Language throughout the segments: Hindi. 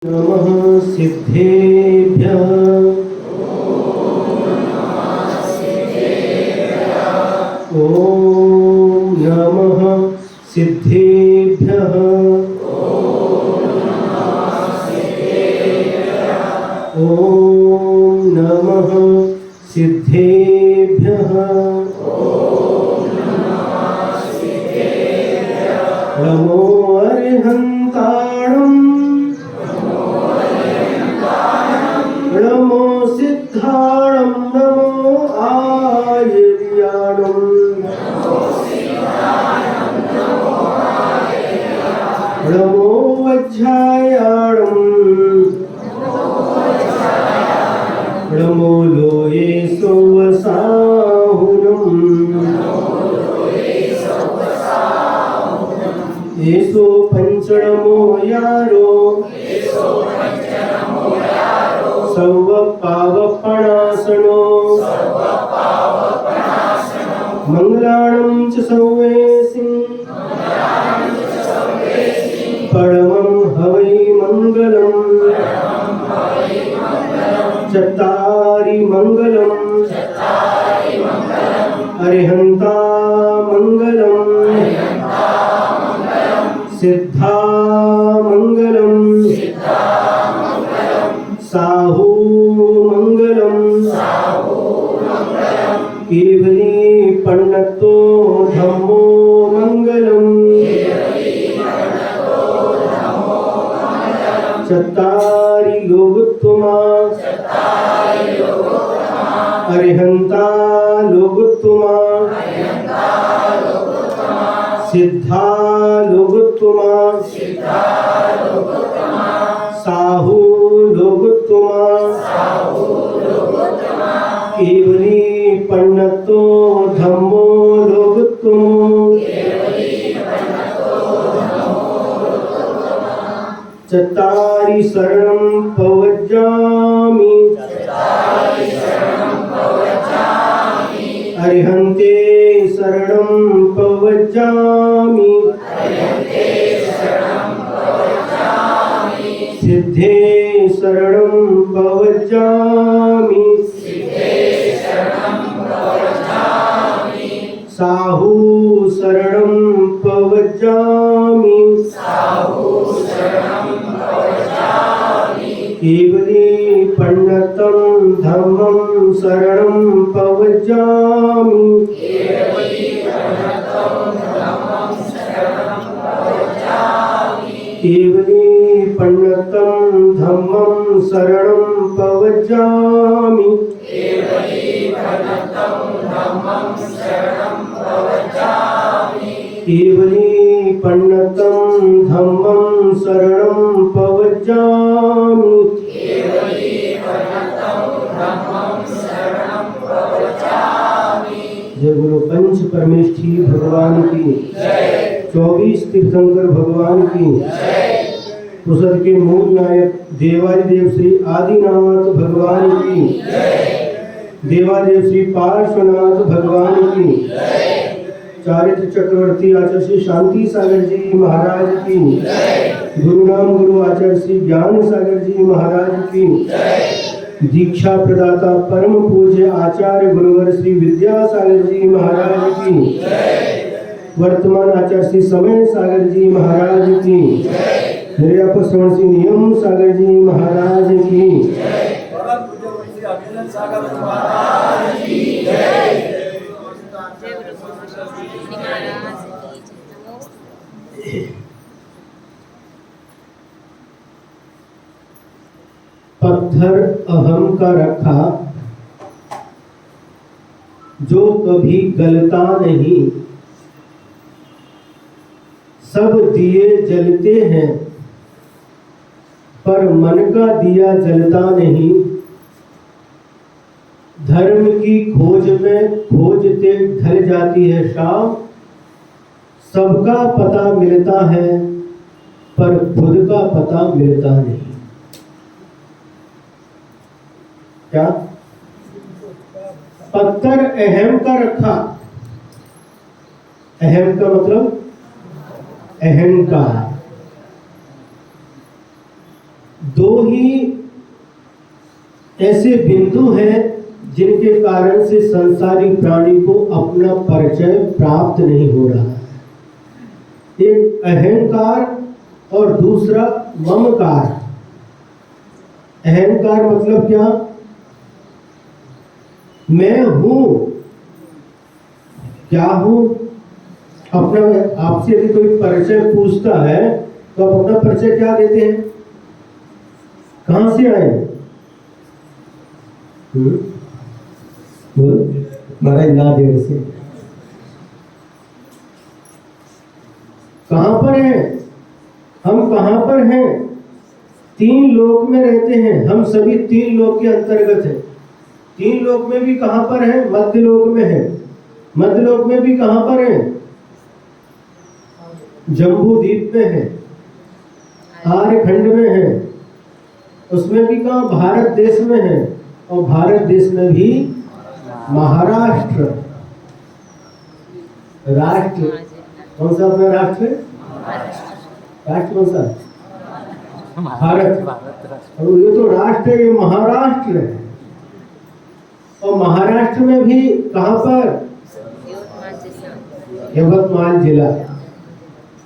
नमः सिद्धेभ्यः ॐ नमः सिद्धेभ्यः ॐ नमः सिद्धेभ्यः नमो अर्हन्ताणं नमो सिद्धाणं नमो आयर्याणं नमो वज्रायाणं नमो लोये सोवसाहुनं येसो पंचनमो यारो सर्व पावपणासनो मंगलाणं च सर्वेसिं परमं हवै मंगलम् चत्तारि मंगलम् अरिहन्ता मंगलम् सिद्धा मंगलम् साहू मंगलम् केवली पन्नतो धम्मो मंगलम् चत्तारि लोकोत्तमा अरिहन्ता लोकोत्तमा सिद्धा लोकोत्तमा साहू लोकोत्तमा केवली पन्नतो धम्मो लोकोत्तमो चत्तारि शरणं पवज्जामि अरिहन्ते शरणं पवज्जामि सिद्धे शरणं पवज्जामि साहू शरणं पवज्जामि केवली पन्नतं धम्मं शरणं पवज्जामि केवली पन्नतं धम्मं शरणं पवज्जामि केवली पन्नतं धम्मं शरणं पवज्जामि जय गुरु पंच परमेष्ठी भगवान की 24 तीर्थंकर भगवान की पुसद के मूल नायक देवादिदेव श्री आदिनाथ भगवान की देवादेव श्री पार्श्वनाथ भगवान की चारित्र चक्रवर्ती आचार्य श्री शांति सागर जी महाराज की गुरु नाम गुरु आचार्य श्री ज्ञान सागर जी महाराज की दीक्षा प्रदाता परम पूज्य आचार्य गुरुवर श्री विद्यासागर जी महाराज की वर्तमान आचार्य श्री समय सागर जी महाराज की निर्यापक श्रवण श्री नियम सागर जी महाराज की पत्थर अहम का रखा जो कभी गलता नहीं, सब दिए जलते हैं पर मन का दिया जलता नहीं। धर्म की खोज में खोजते ढल जाती है शाम, सबका पता मिलता है पर खुद का पता मिलता नहीं। क्या पत्थर अहम का रखा, अहम का मतलब अहंकार, दो ही ऐसे बिंदु हैं जिनके कारण से संसारी प्राणी को अपना परिचय प्राप्त नहीं हो रहा है। एक अहंकार और दूसरा ममकार। अहंकार मतलब क्या? मैं हूं। क्या हूं? अपना आपसे यदि कोई परिचय पूछता है तो आप अपना परिचय क्या देते हैं? कहां से आए? महाराज नादेड़ से। कहां पर हैं हम? कहां पर हैं? तीन लोक में रहते हैं हम, सभी तीन लोक के अंतर्गत हैं। तीन लोक में भी कहां पर हैं? मध्य लोक में है। मध्य लोक में भी कहां पर हैं? जम्बू द्वीप में है, आर्यखंड में है। उसमें भी कहां? भारत देश में है। और भारत देश में भी महाराष्ट्र राष्ट्र। कौन सा अपना राष्ट्र है? राष्ट्र कौन सा? भारत। और ये तो राष्ट्र है, ये महाराष्ट्र है। और महाराष्ट्र में भी कहां पर? यवतमाल जिला।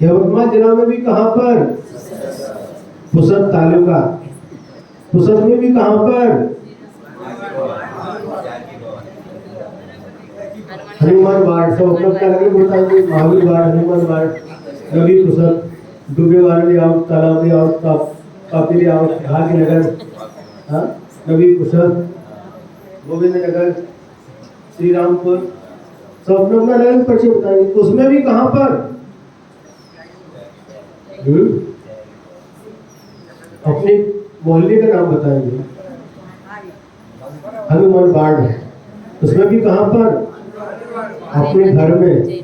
यवतमाल जिला में भी कहां पर? पुसद तालुका। पुसद में भी कहां पर? हनुमान बाढ़। सब अपना क्या लगे बताएंगे? महावीर बाढ़, हनुमान बाढ़, नवी पुसद, डूबे वाले आओ, तालाब आओ, कापिले आओ, भाग्यनगर, नवी पुसद, गोविंद नगर, श्री रामपुर। सब अपना अपना अलग परिचय बताएंगे। उसमें भी कहां पर? अपने मोहल्ले का नाम बताएंगे। हनुमान बाढ़ है, उसमें भी कहां पर? अपने घर में।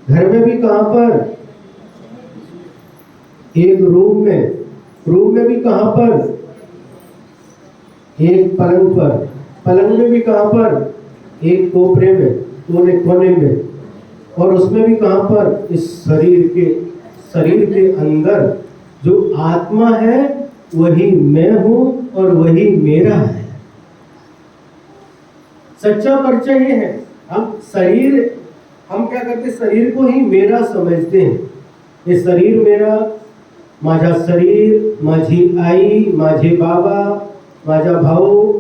घर में भी कहां पर? एक रूम में। रूम में भी कहां पर? एक पलंग पर। पलंग में भी कहां पर? एक कोपरे में, कोने में। और उसमें भी कहां पर? इस शरीर के अंदर जो आत्मा है वही मैं हूं और वही मेरा है। सच्चा परिचय ये है। हम क्या करते? शरीर को ही मेरा समझते हैं। ये शरीर मेरा, माझा शरीर, माझी आई, माझे बाबा, माझा भाऊ,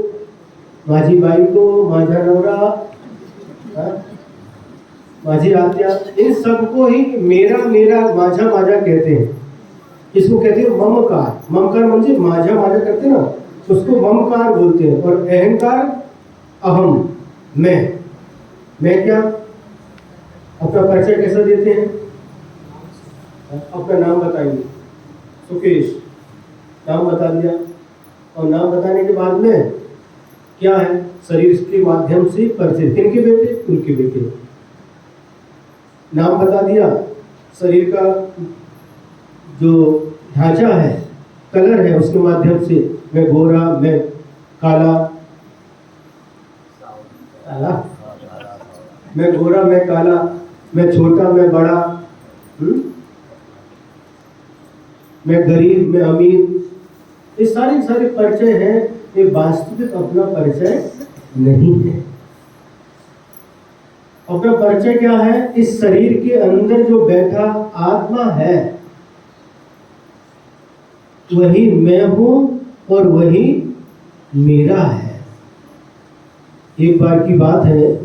माझी बायको, माझा नवरा, माझी आत्या, इन सबको ही मेरा माझा कहते हैं। इसको कहते हैं ममकार। ममकार म्हणजे माझा करते ना, उसको ममकार बोलते हैं। और अहंकार अहम, मैं क्या? अपना परिचय कैसा देते हैं? अपना नाम बताएंगे। सुकेश, नाम बता दिया। और नाम बताने के बाद में क्या है? शरीर के माध्यम से परिचय। किनके बेटे? उनके बेटे। नाम बता दिया। शरीर का जो ढांचा है, कलर है, उसके माध्यम से मैं गोरा, मैं काला, मैं गोरा, मैं काला, मैं छोटा, मैं बड़ा, मैं गरीब, मैं अमीर। ये सारे परिचय हैं। ये वास्तविक अपना परिचय नहीं है। अपना परिचय क्या है? इस शरीर के अंदर जो बैठा आत्मा है वही मैं हूं और वही मेरा है। एक बार की बात है,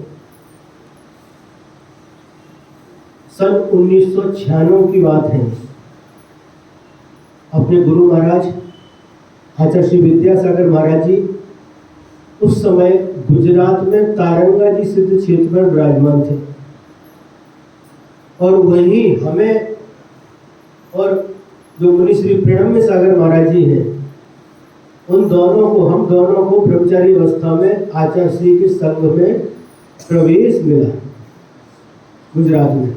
सन 1996 की बात है। अपने गुरु महाराज आचार्य श्री विद्यासागर महाराज जी उस समय गुजरात में तारंगा जी सिद्ध क्षेत्र में विराजमान थे। और वहीं हमें और जो मुनि श्री प्रणम्य सागर महाराज जी हैं, हम दोनों को ब्रह्मचारी अवस्था में आचार्य श्री के संघ में प्रवेश मिला गुजरात में।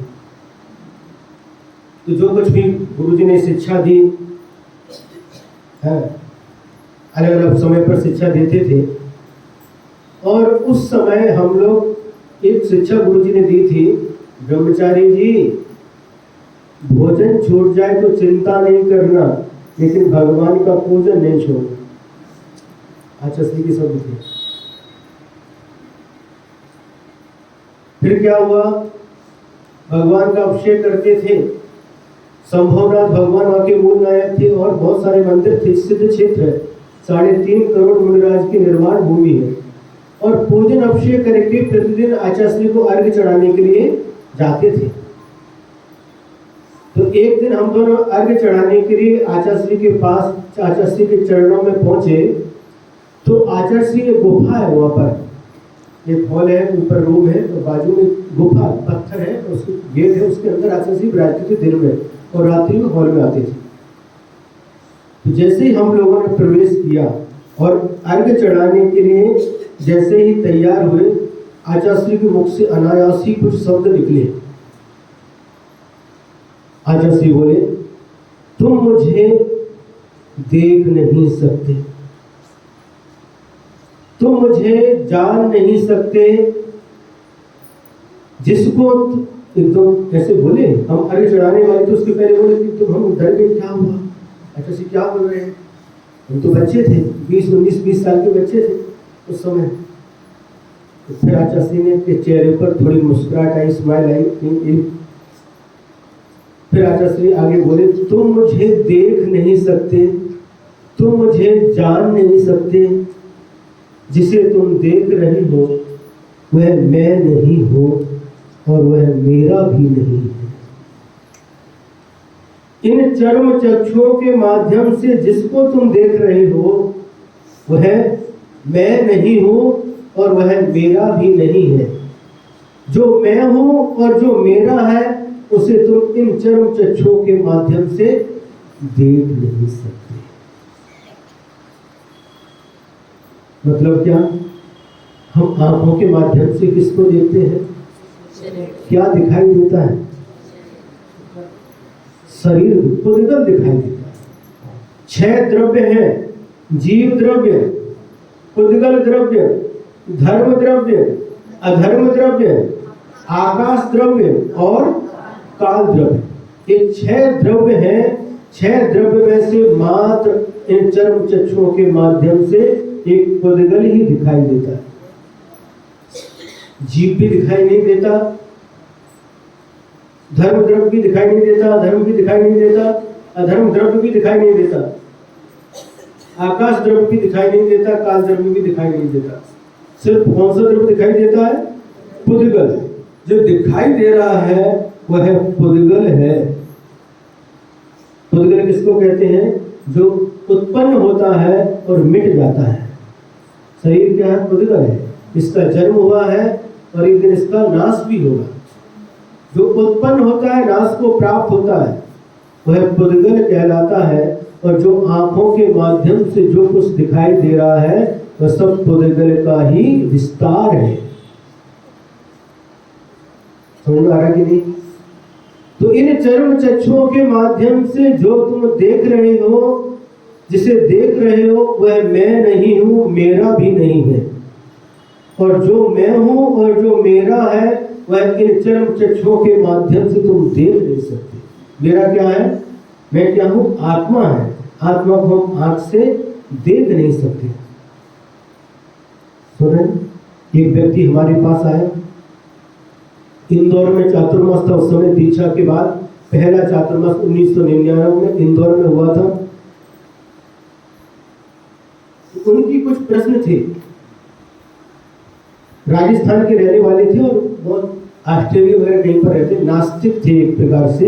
तो जो कुछ भी गुरुजी ने शिक्षा दी है, अलग अलग समय पर शिक्षा देते थे। और उस समय हम लोग एक शिक्षा गुरुजी ने दी थी, ब्रह्मचारी जी भोजन छूट जाए तो चिंता नहीं करना, लेकिन भगवान का पूजन नहीं छोड़ा। आचार्य के शब्द थे। फिर क्या हुआ, भगवान का अभिषेक करते थे। संभवनाथ भगवान वहाँ के मूल नायक थे और बहुत सारे मंदिर थे, सिद्ध क्षेत्र है, 3.5 करोड़ मूलराज की निर्माण भूमि है। और पूजन अभिषेक करके प्रतिदिन आचार्य को अर्घ्य चढ़ाने के लिए जाते थे। तो एक दिन हम दोनों अर्घ्य चढ़ाने के लिए आचार्य के पास, आचार्य के चरणों में पहुंचे। तो आचार्य की गुफा है, वहाँ पर एक हॉल है, ऊपर रूम है और बाजू में गुफा पत्थर है, उसके गेट है, उसके अंदर आचार्य बैठते थे दिन में और रात्रि में हॉल में आते थे। तो जैसे ही हम लोगों ने प्रवेश किया और अर्घ्य चढ़ाने के लिए जैसे ही तैयार हुए, आचार्य के मुख से अनायास ही कुछ शब्द निकले। आचार्य बोले, तुम मुझे देख नहीं सकते, तुम मुझे जान नहीं सकते, जिसको एकदम ऐसे बोले। हम अर्घ्य चढ़ाने वाले तो उसके पहले बोले कि तुम हम डर गए, क्या हुआ? आचार्य क्या बोल रहे हैं? हम तो बच्चे थे, 20 साल के बच्चे थे उस समय। तो फिर आचार्य ने के चेहरे पर थोड़ी मुस्कुराहट आई, स्माइल आई। फिर आचार्य आगे बोले, तुम मुझे देख नहीं सकते, तुम मुझे जान नहीं सकते, जिसे तुम देख रहे हो वह मैं नहीं हूं और वह मेरा भी नहीं है। इन चर्म चक्षुओं के माध्यम से जिसको तुम देख रहे हो वह मैं नहीं हूं और वह मेरा भी नहीं है। जो मैं हूं और जो मेरा है उसे तुम इन चर्म चक्षुओं के माध्यम से देख नहीं सकते। मतलब क्या? हम आंखों के माध्यम से किसको देखते हैं? क्या दिखाई देता है? शरीर पुद्गल दिखाई देता है। 6 द्रव्य हैं, जीव द्रव्य, पुद्गल द्रव्य, धर्म द्रव्य, अधर्म द्रव्य, आकाश द्रव्य और काल द्रव्य। ये 6 द्रव्य हैं। 6 द्रव्य में से मात्र इन चर्म चक्षुओं के माध्यम से एक पुद्गल ही दिखाई देता है। जीव भी दिखाई नहीं देता, धर्म द्रव्य भी दिखाई नहीं देता, धर्म भी दिखाई नहीं देता, अधर्म द्रव्य भी दिखाई नहीं देता, आकाश द्रव्य भी दिखाई नहीं देता, काल द्रव्य भी दिखाई नहीं देता। सिर्फ कौन सा द्रव्य दिखाई देता है? पुद्गल। जो दिखाई दे रहा है वह पुद्गल है। पुद्गल किसको कहते हैं? जो उत्पन्न होता है और मिट जाता है। शरीर क्या है? पुद्गल है। इसका जन्म हुआ है और एक दिन इसका नाश भी होगा। जो उत्पन्न होता है, नाश को प्राप्त होता है, वह पुद्गल कहलाता है। और जो आंखों के माध्यम से जो कुछ दिखाई दे रहा है वह सब पुद्गल का ही विस्तार है। समझ में आ रहा कि नहीं? तो इन चर्म चक्षुओं के माध्यम से जो तुम देख रहे हो, जिसे देख रहे हो वह मैं नहीं हूं, मेरा भी नहीं है। और जो मैं हूं और जो मेरा है वह इन चर्म चक्षुओं के माध्यम से तुम देख नहीं सकते। मेरा क्या है? मैं क्या हूं? आत्मा है। आत्मा को हम आंख से देख नहीं सकते। सुने, एक व्यक्ति हमारे पास आया, इंदौर में चातुर्मास था उस समय, दीक्षा के बाद पहला चातुर्मास 1999 में इंदौर में हुआ था। उनकी कुछ प्रश्न थे। राजस्थान के रहने वाले थे और बहुत ऑस्ट्रेलिया वगैरह कहीं पर रहते, नास्तिक थे एक प्रकार से।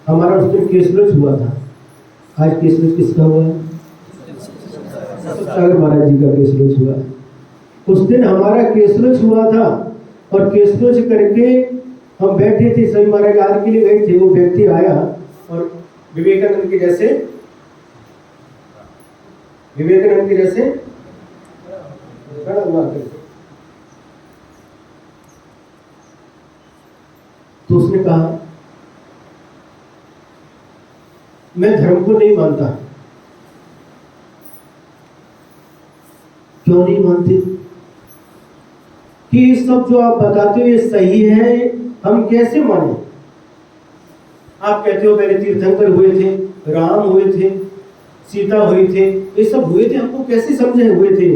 हमारा उस दिन केसलच हुआ था। आज केसलच किसका हुआ है? सागर महाराज जी का केसलच हुआ। उस दिन हमारा केसलच हुआ था और केसलच करके हम बैठे थे, सभी महाराज आर के लिए गए थे। वो व्यक्ति आया और विवेकानंद के जैसे खड़ा हुआ करके, तो उसने कहा मैं धर्म को नहीं मानता। क्यों नहीं मानते? कि ये सब जो आप बताते हो ये सही है, हम कैसे माने? आप कहते हो पहले तीर्थंकर हुए थे, राम हुए थे, सीता हुई थे, ये सब हुए थे, हमको कैसे समझे हुए थे?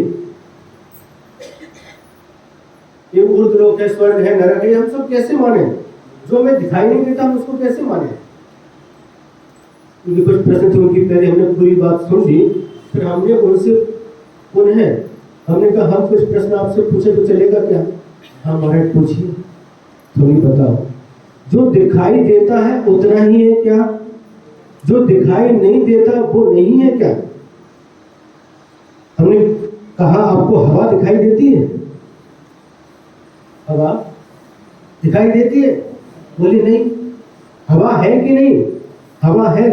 ये ऊर्ध्वलोक है, स्वर्ग है, नरक है, हम सब कैसे माने? जो हमें दिखाई नहीं देता हम उसको कैसे माने? उनके कुछ प्रश्न थे, उनकी पहले हमने पूरी बात सुन ली, फिर हमने उनसे पुनः हमने कहा हम कुछ प्रश्न आपसे पूछे तो चलेगा क्या? हाँ महाराज पूछिए। तुम्हें बताओ, जो दिखाई देता है उतना ही है क्या? जो दिखाई नहीं देता वो नहीं है क्या? हमने कहा आपको हवा दिखाई देती है? हवा दिखाई देती है? बोली नहीं। हवा है कि नहीं? हवा है।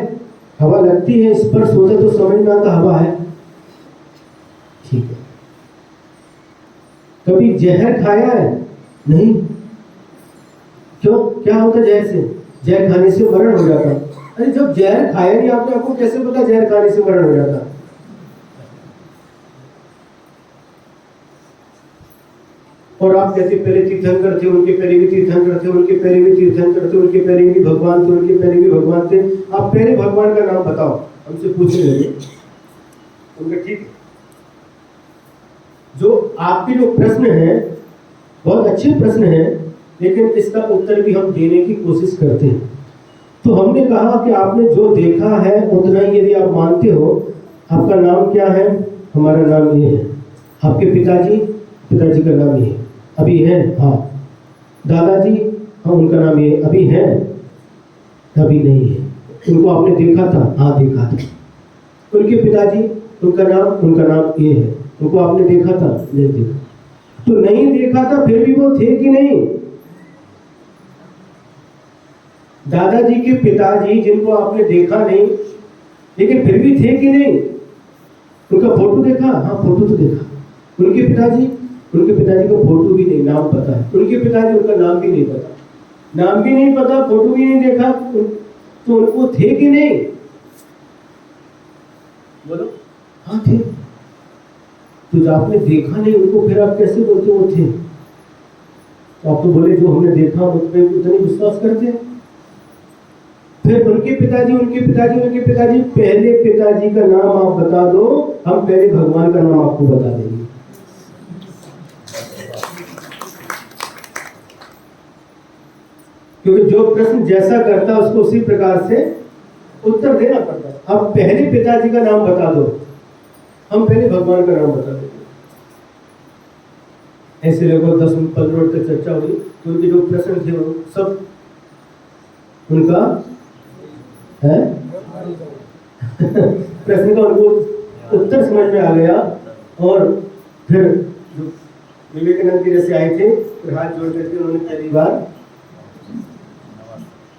हवा लगती है, स्पर्श होता तो समझ में आता हवा है। ठीक है। कभी जहर खाया है? नहीं। क्यों? क्या होता जहर से? जहर खाने से मरण हो जाता। अरे जब जहर खाया नहीं आपने, आपको कैसे पता जहर खाने से मरण हो जाता? और आप कहते पहले तीर्थंकर थे, उनके पहले भी तीर्थंकर थे, उनके पहले भी तीर्थंकर थे, उनके पहले भी भगवान थे, उनके पहले भी भगवान थे। आप पहले भगवान का नाम बताओ, हमसे पूछने लगे। उनका ठीक है। जो आपके जो प्रश्न है बहुत अच्छे प्रश्न है, लेकिन इसका उत्तर भी हम देने की कोशिश करते हैं। तो हमने कहा कि आपने जो देखा है उतना ही यदि आप मानते हो। आपका नाम क्या है? हमारा नाम ये है। आपके पिताजी का नाम ये है, अभी है? हाँ। दादाजी? हाँ उनका नाम ये अभी है? अभी नहीं है। उनको आपने देखा था? हाँ देखा था। उनके पिताजी? उनका नाम ये है। उनको आपने देखा था? नहीं देखा। तो नहीं देखा था, फिर भी वो थे कि नहीं? दादाजी के पिताजी जिनको आपने देखा नहीं, लेकिन फिर भी थे कि नहीं? उनका फोटो देखा? हाँ फोटो तो देखा। उनके पिताजी का फोटो भी नहीं, नाम पता है। उनके पिताजी, उनका नाम भी नहीं पता। नाम भी नहीं पता, फोटो भी नहीं देखा, तो उनको थे कि नहीं? बोलो। हाँ थे। तो जो आपने देखा नहीं उनको फिर आप कैसे बोलते वो थे? तो आप तो बोले जो हमने देखा उस पर उतनी विश्वास करते हैं। फिर उनके पिताजी पहले पिताजी का नाम आप बता दो, हम पहले भगवान का नाम आपको बता देंगे। क्योंकि जो प्रश्न जैसा करता है उसको उसी प्रकार से उत्तर देना पड़ता है। अब पहले पिताजी का नाम बता दो, हम पहले भगवान का नाम बता देंगे। ऐसे लगभग 10-15 मिनट तक चर्चा हुई। तो उनके जो प्रश्न थे वो सब उनका है प्रश्न का उनको उत्तर समझ में आ गया। और फिर जो विवेकानंद जी जैसे आए थे, फिर हाथ जोड़ करके उन्होंने पहली बार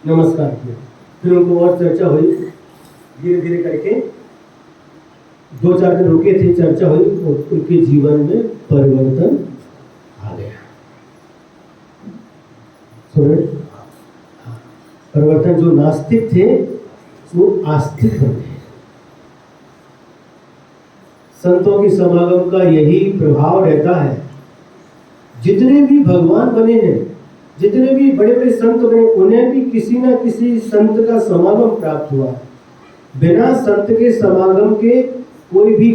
नमस्कार किया। फिर उनको और चर्चा हुई, धीरे धीरे करके 2-4 दिन रुके थे, चर्चा हुई और उनके जीवन में परिवर्तन आ गया। परिवर्तन, जो नास्तिक थे वो आस्तिक बन गए। संतों की समागम का यही प्रभाव रहता है। जितने भी भगवान बने हैं, जितने भी बड़े बड़े संत बने, उन्हें भी किसी न किसी संत का समागम प्राप्त हुआ। बिना संत के समागम के कोई भी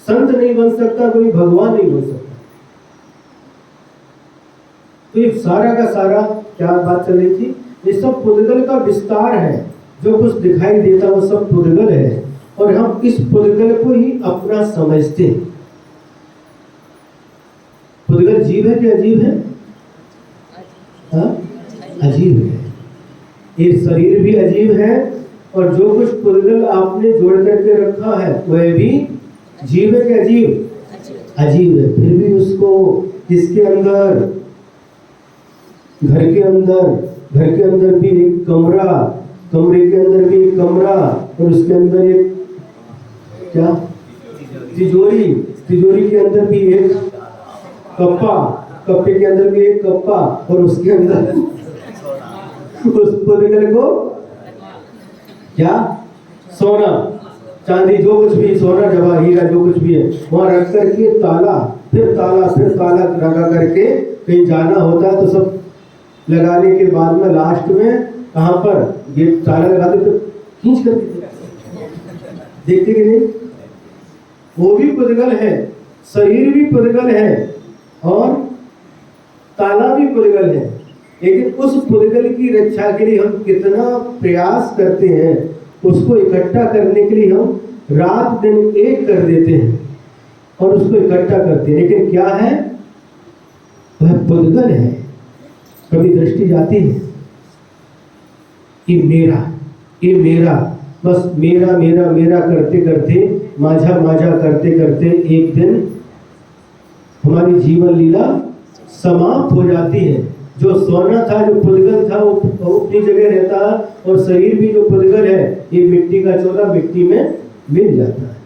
संत नहीं बन सकता, कोई भगवान नहीं बन सकता। तो ये सारा का सारा क्या बात चल रही थी? ये सब पुद्गल का विस्तार है। जो कुछ दिखाई देता वो सब पुद्गल है, और हम इस पुद्गल को ही अपना समझते हैं। पुद्गल जीव है कि अजीब है? हाँ? अजीब है। ये शरीर भी अजीब है, और जो कुछ पुद्गल आपने जोड़ करके रखा है वह भी जीव है कि अजीब? अजीब है। फिर भी उसको इसके अंदर, घर के अंदर भी एक कमरा, कमरे के अंदर भी एक कमरा, और उसके अंदर एक क्या? तिजोरी, तिजोरी के अंदर भी एक कप्पा, कप्पे के अंदर भी एक कप्पा, और उसके अंदर उस पुद्गल को क्या? सोना चांदी, जो कुछ भी, सोना जवाहर हीरा जो कुछ भी है वहां रख करके ताला, फिर ताला लगा करके कहीं जाना होता है तो सब लगाने के बाद में लास्ट में कहाँ पर ये ताला लगा देते, खींच कर देखते कि नहीं? वो भी पुद्गल है, शरीर भी पुद्गल है और ताला भी पुद्गल है, लेकिन उस पुद्गल की रक्षा के लिए हम कितना प्रयास करते हैं, उसको इकट्ठा करने के लिए हम रात दिन एक कर देते हैं और उसको इकट्ठा करते हैं, लेकिन क्या है? वह पुद्गल है। कभी दृष्टि जाती है, ये मेरा, बस मेरा मेरा मेरा करते करते, माझा माझा करते करते एक दिन हमारी जीवन लीला समाप्त हो जाती है। जो सोना था, जो पुद्गल था, वो अपनी जगह रहता, और शरीर भी जो पुद्गल है, ये मिट्टी का चोला मिट्टी में मिल जाता है।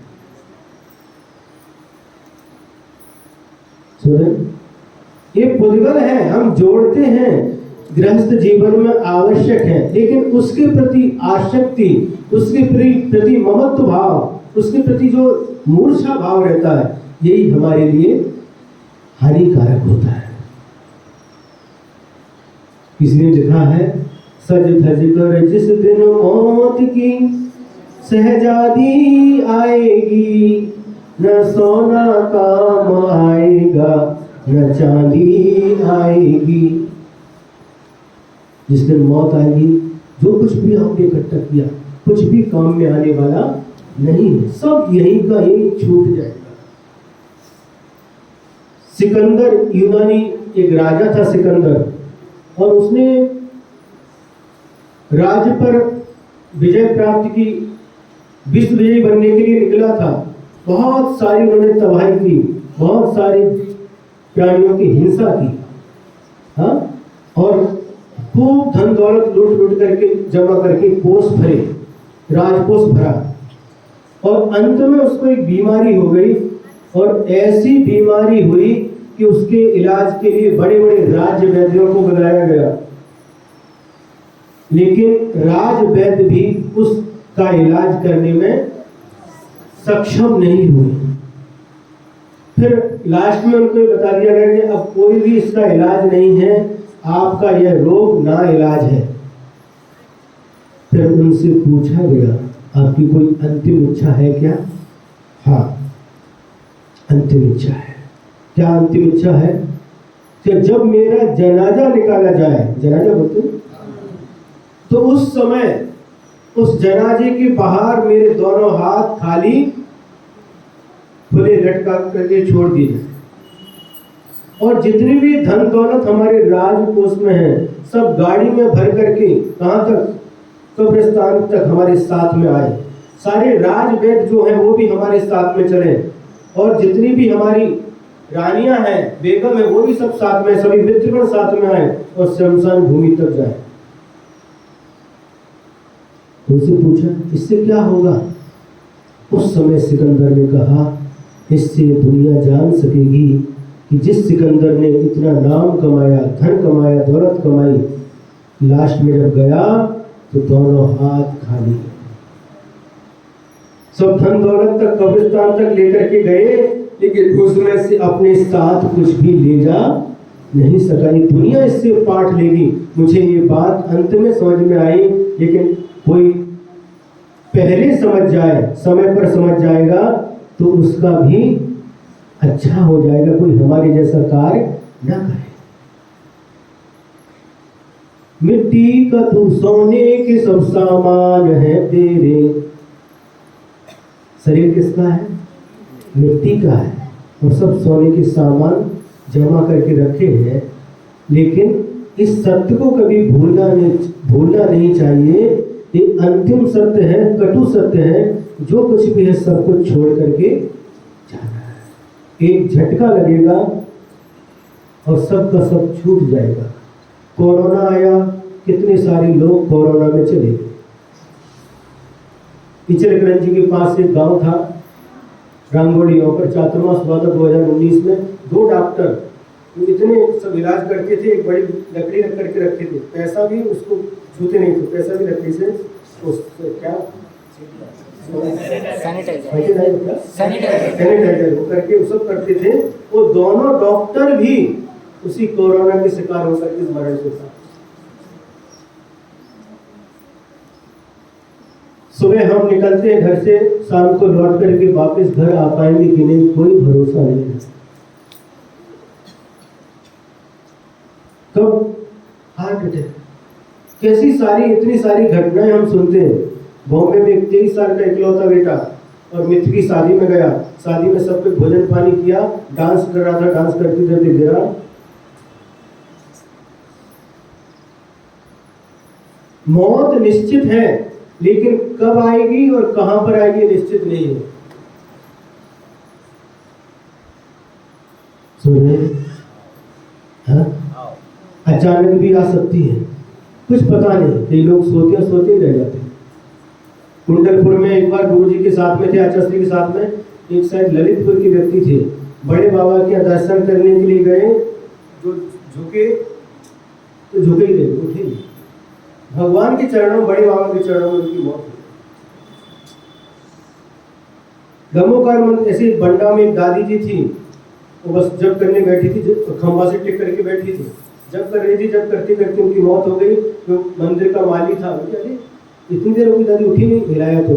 ये पुद्गल है, हम जोड़ते हैं, गृहस्थ जीवन में आवश्यक है, लेकिन उसके प्रति आसक्ति, उसके प्रति ममत्व भाव, उसके प्रति जो मूर्छा भाव रहता है, यही हमारे लिए हानिकारक होता है। इसलिए लिखा है, सज धज कर जिस दिन मौत की सहजादी आएगी, न सोना काम आएगा, न चांदी आएगी। जिस दिन मौत आएगी, जो कुछ भी हमने इकट्ठा किया, कुछ भी काम में आने वाला नहीं है, सब यहीं का यहीं छूट जाएगा। सिकंदर, यूनानी एक राजा था सिकंदर, और उसने राज्य पर विजय प्राप्त की, विश्व विजयी बनने के लिए निकला था। बहुत सारी उन्होंने तबाही की, बहुत सारी प्राणियों की हिंसा की, हाँ, और खूब धन दौलत लूट लूट करके जमा करके कोष भरे, राजकोष भरा, और अंत में उसको एक बीमारी हो गई, और ऐसी बीमारी हुई कि उसके इलाज के लिए बड़े बड़े राज वैद्यों को बुलाया गया, लेकिन राज वैद्य भी उसका इलाज करने में सक्षम नहीं हुए। फिर लास्ट में उनको बता दिया गया कि अब कोई भी इसका इलाज नहीं है, आपका यह रोग ना इलाज है। फिर उनसे पूछा गया, आपकी कोई अंतिम इच्छा है क्या? हाँ, अंतिम इच्छा है। क्या अंतिम इच्छा है? कि जब मेरा जनाजा निकाला जाए, जनाजा बोलते हैं, तो उस समय उस जनाजे के बाहर मेरे दोनों हाथ खाली खुले लटका करके छोड़ दिए, और जितनी भी धन दौलत हमारे राजकोष में है, सब गाड़ी में भर करके कहाँ तक? कब्रिस्तान तक हमारे साथ में आए। सारे राजवैद्य जो हैं वो भी हमारे साथ में चले, और जितनी भी हमारी रानियां हैं, बेगम है, वो भी सब साथ में, सभी मित्रगण साथ में आए और शमशान भूमि तक जाए। उनसे पूछा, इससे क्या होगा? उस समय सिकंदर ने कहा, इससे दुनिया जान सकेगी कि जिस सिकंदर ने इतना नाम कमाया, धन कमाया, दौलत कमाई, लास्ट में जब गया तो दोनों हाथ खाली। सब धन दौलत तक, कब्रिस्तान तक लेकर के गए, लेकिन उसमें से अपने साथ कुछ भी ले जा नहीं सका। ये दुनिया इससे पाठ लेगी। मुझे ये बात अंत में समझ में आई, लेकिन कोई पहले समझ जाए, समय पर समझ जाएगा, तो उसका भी अच्छा हो जाएगा, कोई हमारे जैसा कार्य न करे। मिट्टी का तू सोने के सब सामान है तेरे। शरीर किसका है? मिट्टी का है, और सब सोने के सामान जमा करके रखे हैं। लेकिन इस सत्य को कभी भूलना नहीं चाहिए। ये अंतिम सत्य है, कटु सत्य है। जो कुछ भी है सब कुछ छोड़ करके जाना है। एक झटका लगेगा और सब का सब छूट जाएगा। कोरोना आया, कितने सारे लोग कोरोना में चले गए। इचलकरंजी के पास एक गांव था, रंगोली, पर चातुर्मास हुआ था 2019 में। 2 डॉक्टर इतने सब इलाज करते थे, एक बड़ी लकड़ी रख करके रखे थे, पैसा भी उसको छूते नहीं थे, पैसा भी लकड़ी से क्या सैनिटाइजर वो करके वो सब करते थे। वो दोनों डॉक्टर भी उसी कोरोना के शिकार होकर के मरण से था। सुबह हम निकलते हैं घर से, शाम को लौट करके वापस घर आ पाएंगे कि नहीं, कोई भरोसा नहीं है। कब हार्ट अटैक, कैसी सारी इतनी सारी घटनाएं हम सुनते हैं। बॉम्बे में एक 23 साल का इकलौता बेटा और मित्र की शादी में गया, शादी में सब कुछ भोजन पानी किया, डांस कर रहा था, डांस करते करते गिरा। मौत निश्चित है, लेकिन कब आएगी और कहां पर आएगी निश्चित नहीं है। सुने, अचानक भी आ सकती है, कुछ पता नहीं। कई लोग सोते सोते रह जाते। कुंडलपुर में एक बार गुरु जी के साथ में थे, आचार्य श्री के साथ में, एक शायद ललितपुर के व्यक्ति थे, बड़े बाबा के दर्शन करने के लिए गए, जो झुके तो झुके ही रहे, उठे नहीं। भगवान के चरणों, बड़े बाबा के चरणों में उनकी मौत हुई। गमोकार ऐसे बंडा में एक दादी जी थी, वो बस जब करने बैठी थी, खंबा से टिक करके बैठी थी, जब कर रही थी, जब करते करते उनकी मौत हो गई। जो मंदिर का माली था, अरे इतनी देर हो गई, दादी उठी नहीं, हिलाया तो।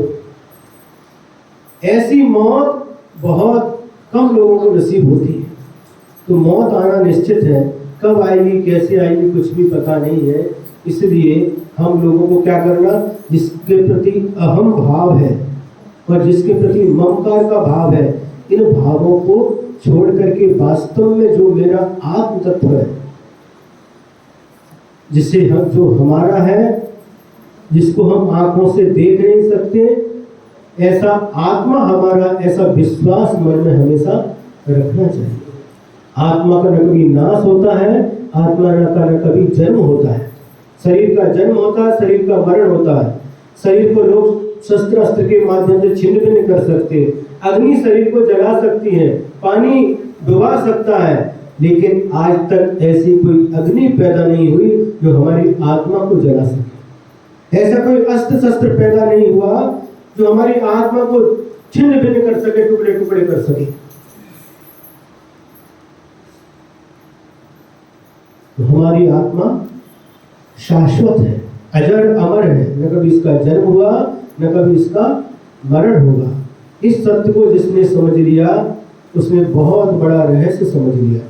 ऐसी मौत बहुत कम लोगों को नसीब होती है। तो मौत आना निश्चित है, कब आएगी कैसे आएगी कुछ भी पता नहीं है। इसलिए हम लोगों को क्या करना, जिसके प्रति अहम भाव है और जिसके प्रति ममकार का भाव है, इन भावों को छोड़ करके वास्तव में जो मेरा आत्म तत्व है, जिसे हम, जो हमारा है, जिसको हम आंखों से देख नहीं सकते, ऐसा आत्मा हमारा, ऐसा विश्वास मन में हमेशा रखना चाहिए। आत्मा का न कभी नाश होता है, आत्मा का न कभी जन्म होता है। शरीर का जन्म होता है, शरीर का मरण होता है। शरीर को लोग शस्त्र अस्त्र के माध्यम से छिन्न भिन्न कर सकते हैं, अग्नि शरीर को जला सकती है, पानी डुबा सकता है, लेकिन आज तक ऐसी कोई अग्नि पैदा नहीं हुई जो हमारी आत्मा को जला सके। ऐसा कोई अस्त्र शस्त्र पैदा नहीं हुआ जो हमारी आत्मा को छिन्न भिन्न कर सके, टुकड़े टुकड़े कर सके। तो हमारी आत्मा शाश्वत है, अजर अमर है, न कभी इसका जन्म हुआ, न कभी इसका मरण होगा। इस सत्य को जिसने समझ लिया, उसने बहुत बड़ा रहस्य समझ लिया।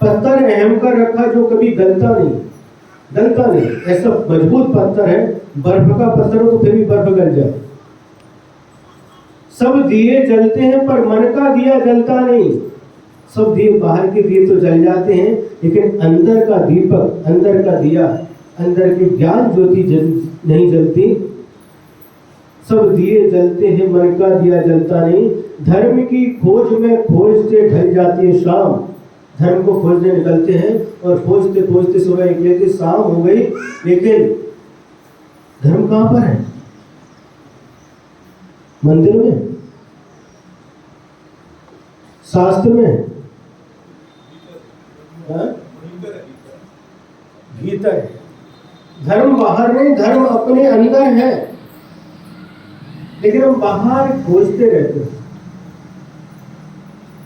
पत्थर अहम का रखा जो कभी गलता नहीं, ऐसा मजबूत पत्थर है। बर्फ का पत्थर हो तो फिर भी बर्फ गल जाए। सब दिए जलते हैं पर मन का दिया जलता नहीं। सब दिए, बाहर के दिए तो जल जाते हैं, लेकिन अंदर का दीपक, अंदर का दिया, अंदर की ज्ञान ज्योति नहीं जलती। सब दिए जलते हैं, मन का दिया जलता नहीं। धर्म की खोज में खोजते ढल जाती है शाम। धर्म को खोजने निकलते हैं और खोजते खोजते सुबह निकले थे, शाम हो गई, लेकिन धर्म कहां पर है? मंदिर में, शास्त्र में, भीतर है। धर्म बाहर नहीं, धर्म अपने अंदर है, लेकिन हम बाहर खोजते रहते हैं।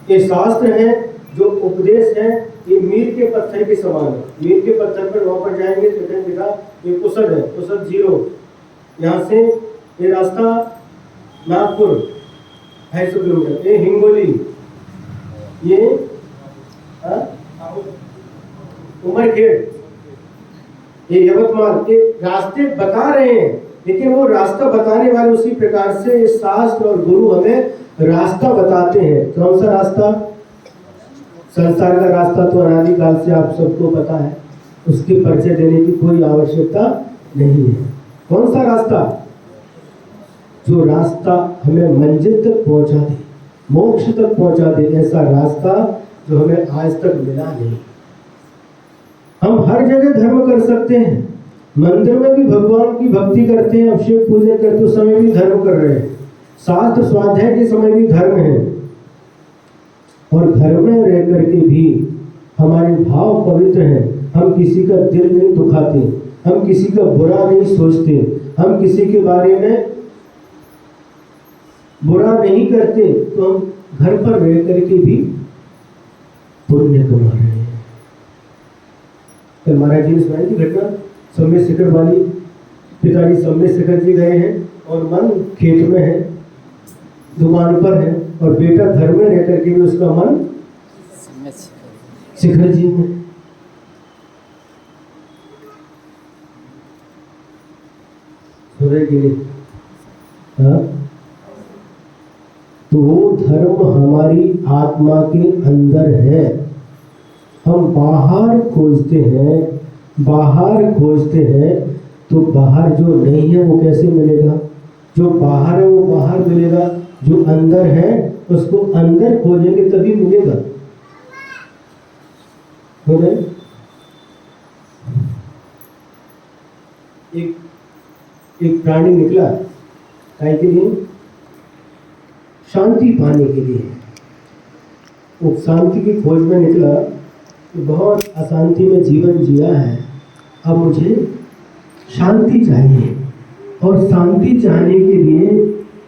ये शास्त्र है, जो उपदेश है, ये मील के पत्थर के समान है। मील के पत्थर पर वहां पर जाएंगे तो देखा ये कुसद है, कुसद 0, यहाँ से ये रास्ता नागपुर 250 किलोमीटर, ये हिंगोली, ये उमरखेड़, ये यवतमाल, ये रास्ते बता रहे हैं, लेकिन वो रास्ता बताने वाले उसी प्रकार से शास्त्र और गुरु हमें रास्ता बताते हैं। कौन सा रास्ता? संसार का रास्ता तो अनादिकाल से आप सबको पता है, उसके परिचय देने की कोई आवश्यकता नहीं है। कौन सा रास्ता? जो रास्ता हमें मंजिल तक पहुंचा दे, मोक्ष तक पहुंचा दे, ऐसा रास्ता जो हमें आज तक मिला नहीं। हम हर जगह धर्म कर सकते हैं, मंदिर में भी भगवान की भक्ति करते हैं, अभिषेक पूजन करते उस समय भी धर्म कर रहे हैं, शास्त्र स्वाध्याय के समय भी धर्म है, और घर में रह करके भी हमारे भाव पवित्र हैं। हम किसी का दिल नहीं दुखाते, हम किसी का बुरा नहीं सोचते, हम किसी के बारे में बुरा नहीं करते, तो हम घर पर रह करके भी पुण्य कमा रहे हैं। कल महाराज जी ने सुनाई थी घटना, समय शिखर वाली, पिताजी सम्मित शिखर जी गए हैं और मन खेत में है, दुकान पर है, और बेटा घर में रह करके भी उसका मन शिखर जी में। सुनेगी नहीं? हाँ, तो वो धर्म हमारी आत्मा के अंदर है। हम बाहर खोजते हैं, बाहर खोजते हैं, तो बाहर जो नहीं है वो कैसे मिलेगा? जो बाहर है वो बाहर मिलेगा, जो अंदर है उसको अंदर खोजेंगे तभी मिलेगा। हो गए? एक प्राणी निकला काय के लिए? शांति पाने के लिए। वो शांति की खोज में निकला कि बहुत अशांति में जीवन जिया है, अब मुझे शांति चाहिए। और शांति चाहने के लिए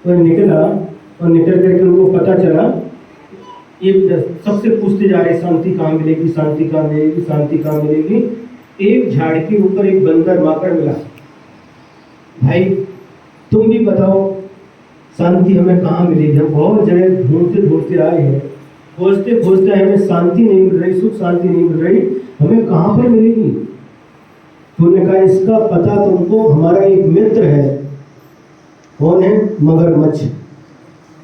वह निकला, और निकल करके उनको पता चला, एक सबसे पूछते जा रहे शांति कहाँ मिलेगी, शांति कहाँ मिलेगी, शांति कहाँ मिलेगी। एक झाड़ के ऊपर एक बंदर माकड़ मिला। भाई तुम भी बताओ शांति हमें कहाँ मिलेगी? हम बहुत जगह ढूंढते ढूंढते आए हैं, खोजते खोजते हमें शांति नहीं मिल रही, सुख शांति नहीं मिल रही, हमें कहाँ पर मिलेगी? तुमने कहा इसका पता तुमको, हमारा एक मित्र है। कौन है? मगरमच्छ।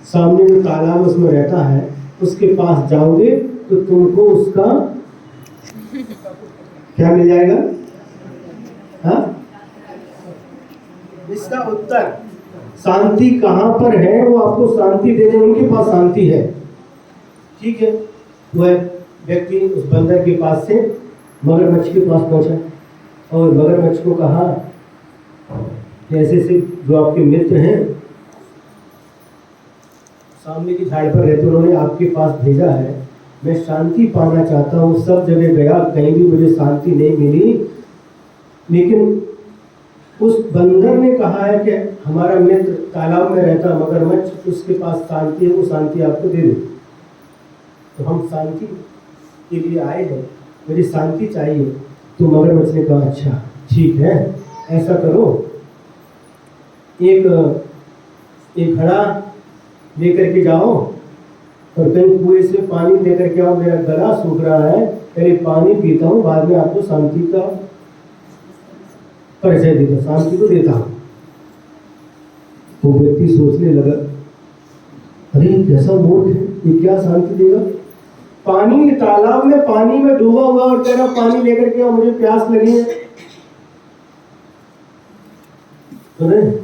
सामने जो तालाब उसमें रहता है, उसके पास जाओगे तो तुमको उसका क्या मिल जाएगा? हाँ, इसका उत्तर शांति कहाँ पर है वो आपको शांति दे देंगे, उनके पास शांति है। ठीक है, वह व्यक्ति उस बंदर के पास से मगरमच्छ के पास पहुंचा और मगरमच्छ को कहा कि ऐसे से जो आपके मित्र हैं सामने की झाड़ पर रहते, उन्होंने आपके पास भेजा है, मैं शांति पाना चाहता हूँ, सब जगह गया, कहीं भी मुझे शांति नहीं मिली, लेकिन उस बंदर ने कहा है कि हमारा मित्र तालाब में रहता मगरमच्छ, उसके पास शांति है, वो शांति आपको दे दे। तो हम शांति के लिए आए हैं, मुझे शांति चाहिए। तो मगरमच्छ ने कहा अच्छा ठीक है, ऐसा करो, एक घड़ा लेकर के जाओ और कहीं कुएं से पानी लेकर के आओ, मेरा गला सूख रहा है, पहले पानी पीता हूँ, बाद में आपको शांति का परिचय देता, शांति को देता हूँ। वो व्यक्ति सोचने लगा, अरे कैसा मूर्ख है, ये क्या शांति देगा? पानी तालाब में पानी में डूबा हुआ और कह रहा पानी लेकर के आओ, मुझे प्यास लगी है। तो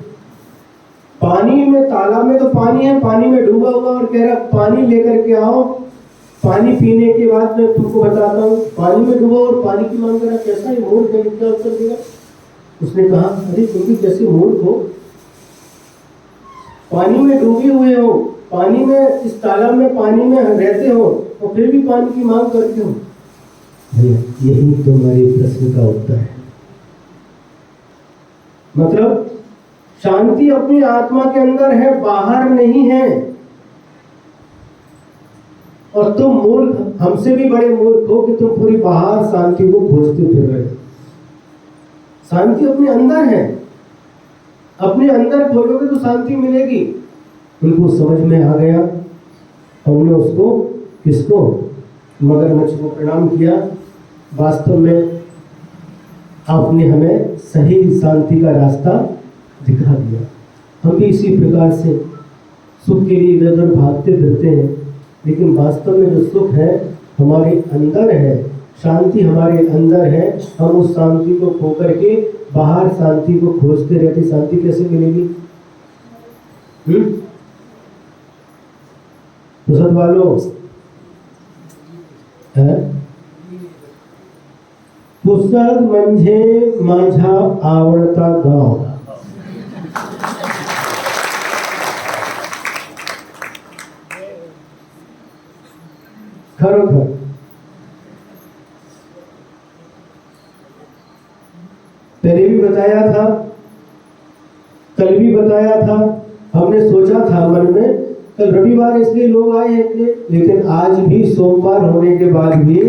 पानी में, तालाब में तो पानी है, पानी में डूबा हुआ और कह रहा पानी लेकर के आओ, पानी पीने के बाद मैं तुमको बताता हूँ। पानी में डूबा और पानी की मांग करा, कैसा है मूर्ख है, क्या उत्तर देगा? उसने कहा अरे तुम भी कैसे मूर्ख हो, पानी में डूबे हुए हो, पानी में, इस तालाब में पानी में रहते हो और फिर भी पानी की मांग करते हो। यही तुम्हारे प्रश्न का उत्तर है। मतलब शांति अपनी आत्मा के अंदर है, बाहर नहीं है। और तुम मूर्ख, हमसे भी बड़े मूर्ख हो कि तुम पूरी बाहर शांति को खोजते फिर रहे हो। शांति अपने अंदर है, अपने अंदर खोजोगे तो शांति मिलेगी। उनको समझ में आ गया, हमने उसको, किसको? मगरमच्छ को प्रणाम किया। वास्तव में आपने हमें सही शांति का रास्ता दिखा दिया। हम भी इसी प्रकार से सुख के लिए इधर उधर भागते फिरते हैं, लेकिन वास्तव में जो सुख है हमारे अंदर है, शांति हमारे अंदर है। हम उस शांति को खो करके बाहर शांति को खोजते रहते, शांति कैसे मिलेगी? मुसद वालों पुस्तक म्हणजे माझा आवडता गाव। खरोखर पहले भी बताया था, कल भी बताया था, हमने सोचा था मन में कल रविवार इसलिए लोग आए हैं इतने, लेकिन आज भी सोमवार होने के बाद भी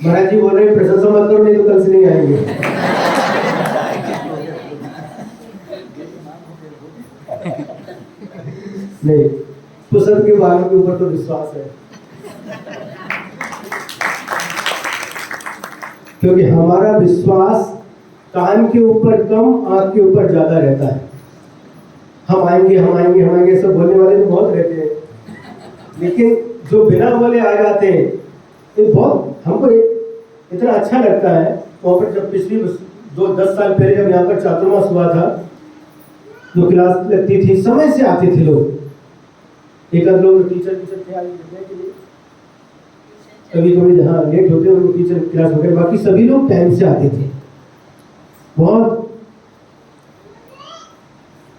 महाराज जी बोल रहे हैं प्रशंसा मत करो नहीं तो कल से नहीं आएंगे। नहीं, पुस्तक के बालों के ऊपर तो विश्वास है, क्योंकि हमारा विश्वास कान के ऊपर कम, आंख के ऊपर ज्यादा रहता है। हम आएंगे हम आएंगे हम आएंगे सब बोलने वाले तो बहुत रहते हैं, लेकिन जो बिना बोले आ जाते हैं ये बहुत हमको इतना अच्छा लगता है। वहाँ पर जब पिछली 10 साल पहले जब यहाँ पर चातुर्मास हुआ था, जो क्लास लगती थी समय से आते थे लोग, एक आध लोग टीचर थे आगे के लिए, कभी कभी जहाँ लेट होते उनको टीचर क्लास हो गए, बाकी सभी लोग टाइम से आते थे। बहुत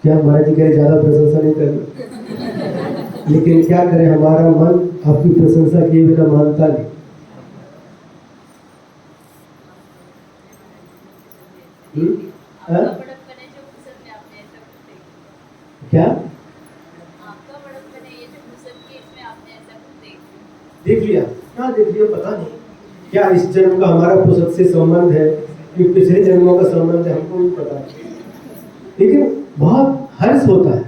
क्या महाराज जी कह रहे ज्यादा प्रशंसा नहीं करनी, लेकिन क्या करें हमारा मन आपकी प्रशंसा किए बिना मानता नहीं। क्या देख लिया क्या देख लिया पता नहीं, क्या इस जन्म का हमारा पुस्तक से संबंध है कि पिछले जन्मों का संबंध है हमको नहीं पता, लेकिन बहुत हर्ष होता है।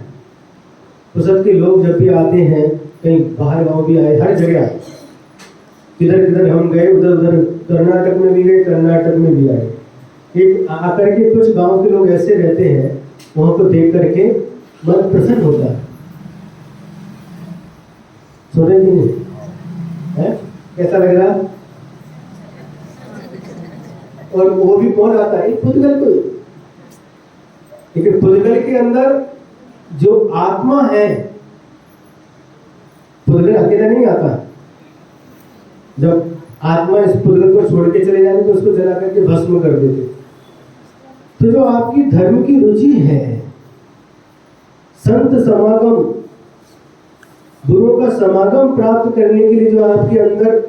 पुस्तक के लोग जब भी आते हैं, कहीं बाहर गांव भी आए, हर जगह आए, किधर किधर हम गए, उधर उधर कर्नाटक में भी गए, कर्नाटक में भी आए। एक आकर के कुछ गांव के लोग ऐसे रहते हैं, वहां को देख करके मन प्रसन्न होता है। सुने कि नहीं है? कैसा लग रहा? और वो भी कौन आता है? पुद्गल को। लेकिन पुद्गल के अंदर जो आत्मा है, पुद्गल अकेला नहीं आता। जब आत्मा इस पुद्गल को छोड़ के चले जाने तो उसको जला करके भस्म कर देते। तो जो आपकी धर्म की रुचि है, संत समागम, गुरुओं का समागम प्राप्त करने के लिए जो आपके अंदर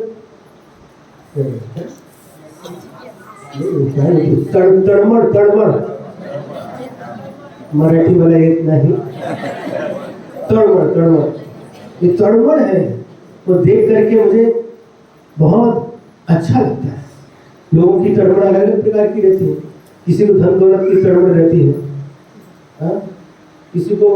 तड़मड़ मराठी वाला इतना ही तड़मड़ ये तड़मड़ है, वो देख करके मुझे बहुत अच्छा लगता है। लोगों की तड़मड़ अलग अलग प्रकार की रहती है, किसी को धन दौलत की तड़मड़ रहती है, किसी को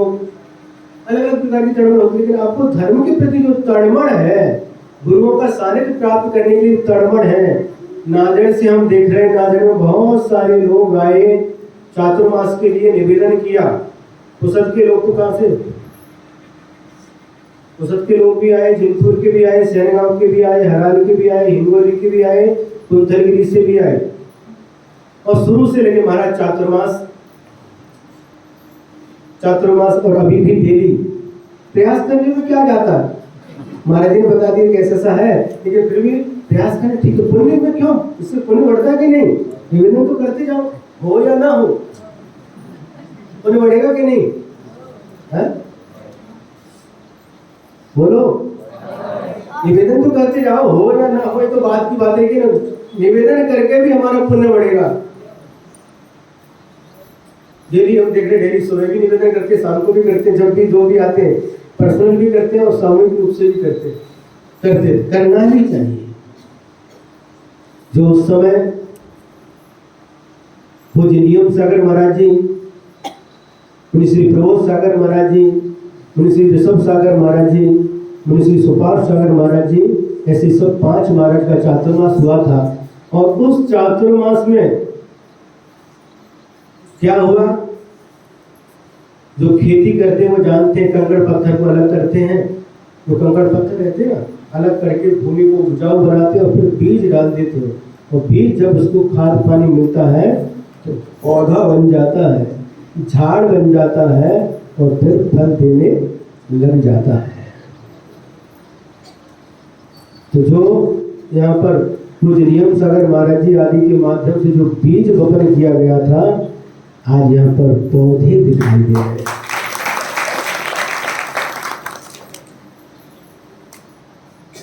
अलग अलग प्रकार की तड़मड़ होती है, लेकिन आपको धर्म के प्रति जो तड़मड़ है, गुरुओं का सानिध्य प्राप्त करने के लिए तड़मड़ है। नांदेड़ से हम देख रहे हैं, नांदेड़ में बहुत सारे लोग आए, चातुर्मास के लिए निवेदन किया। पुसद के लोग तो कहाँ से? पुसद के लोग भी आए, जिनपुर के भी आए, सैनगांव के भी आए, हराली के भी आए, हिंगोली के भी आए, कुंथलगिरी से भी आए। और शुरू से लेके महाराज चातुर्मास और अभी भी डेली प्रयास करने में क्या जाता है? महाराज जी ने बता दिया कैसा सा है, लेकिन फिर भी प्रयास करें। ठीक है, पुण्य में क्यों? इससे पुण्य बढ़ता है कि नहीं? निवेदन तो करते जाओ, हो या ना हो, पुण्य बढ़ेगा कि नहीं है? बोलो, निवेदन तो करते जाओ, हो या ना हो, तो बात की बात है कि ना, निवेदन करके भी हमारा पुण्य बढ़ेगा। डेली हम देख रहे, डेली सुबह भी निवेदन करते, शाम को भी करते, जब भी जो भी आते हैं पर्सनल भी करते हैं और सामूहिक रूप से भी करते करना ही चाहिए। जो उस समय पूज्य नियम सागर महाराज जी, मुनि श्री प्रबोध सागर महाराज जी, मुनि श्री ऋषभ सागर महाराज जी, मुनि श्री सुपार सागर महाराज जी, ऐसे सब 5 महाराज का चातुर्मास हुआ था। और उस चातुर्मास में क्या हुआ? जो खेती करते हैं वो जानते हैं, कंकड़ पत्थर को अलग करते हैं, जो कंकड़ पत्थर रहते हैं ना, अलग करके भूमि को उपजाऊ बनाते हैं और फिर बीज डाल देते हैं। और बीज जब उसको खाद पानी मिलता है तो पौधा बन जाता है, झाड़ बन जाता है और फिर फल देने लग जाता है। तो जो यहाँ पर पूज्य नियम सागर महाराज जी आदि के माध्यम से जो बीज वपन किया गया था, आज यहाँ पर पौधे दिखाई दे रहे हैं।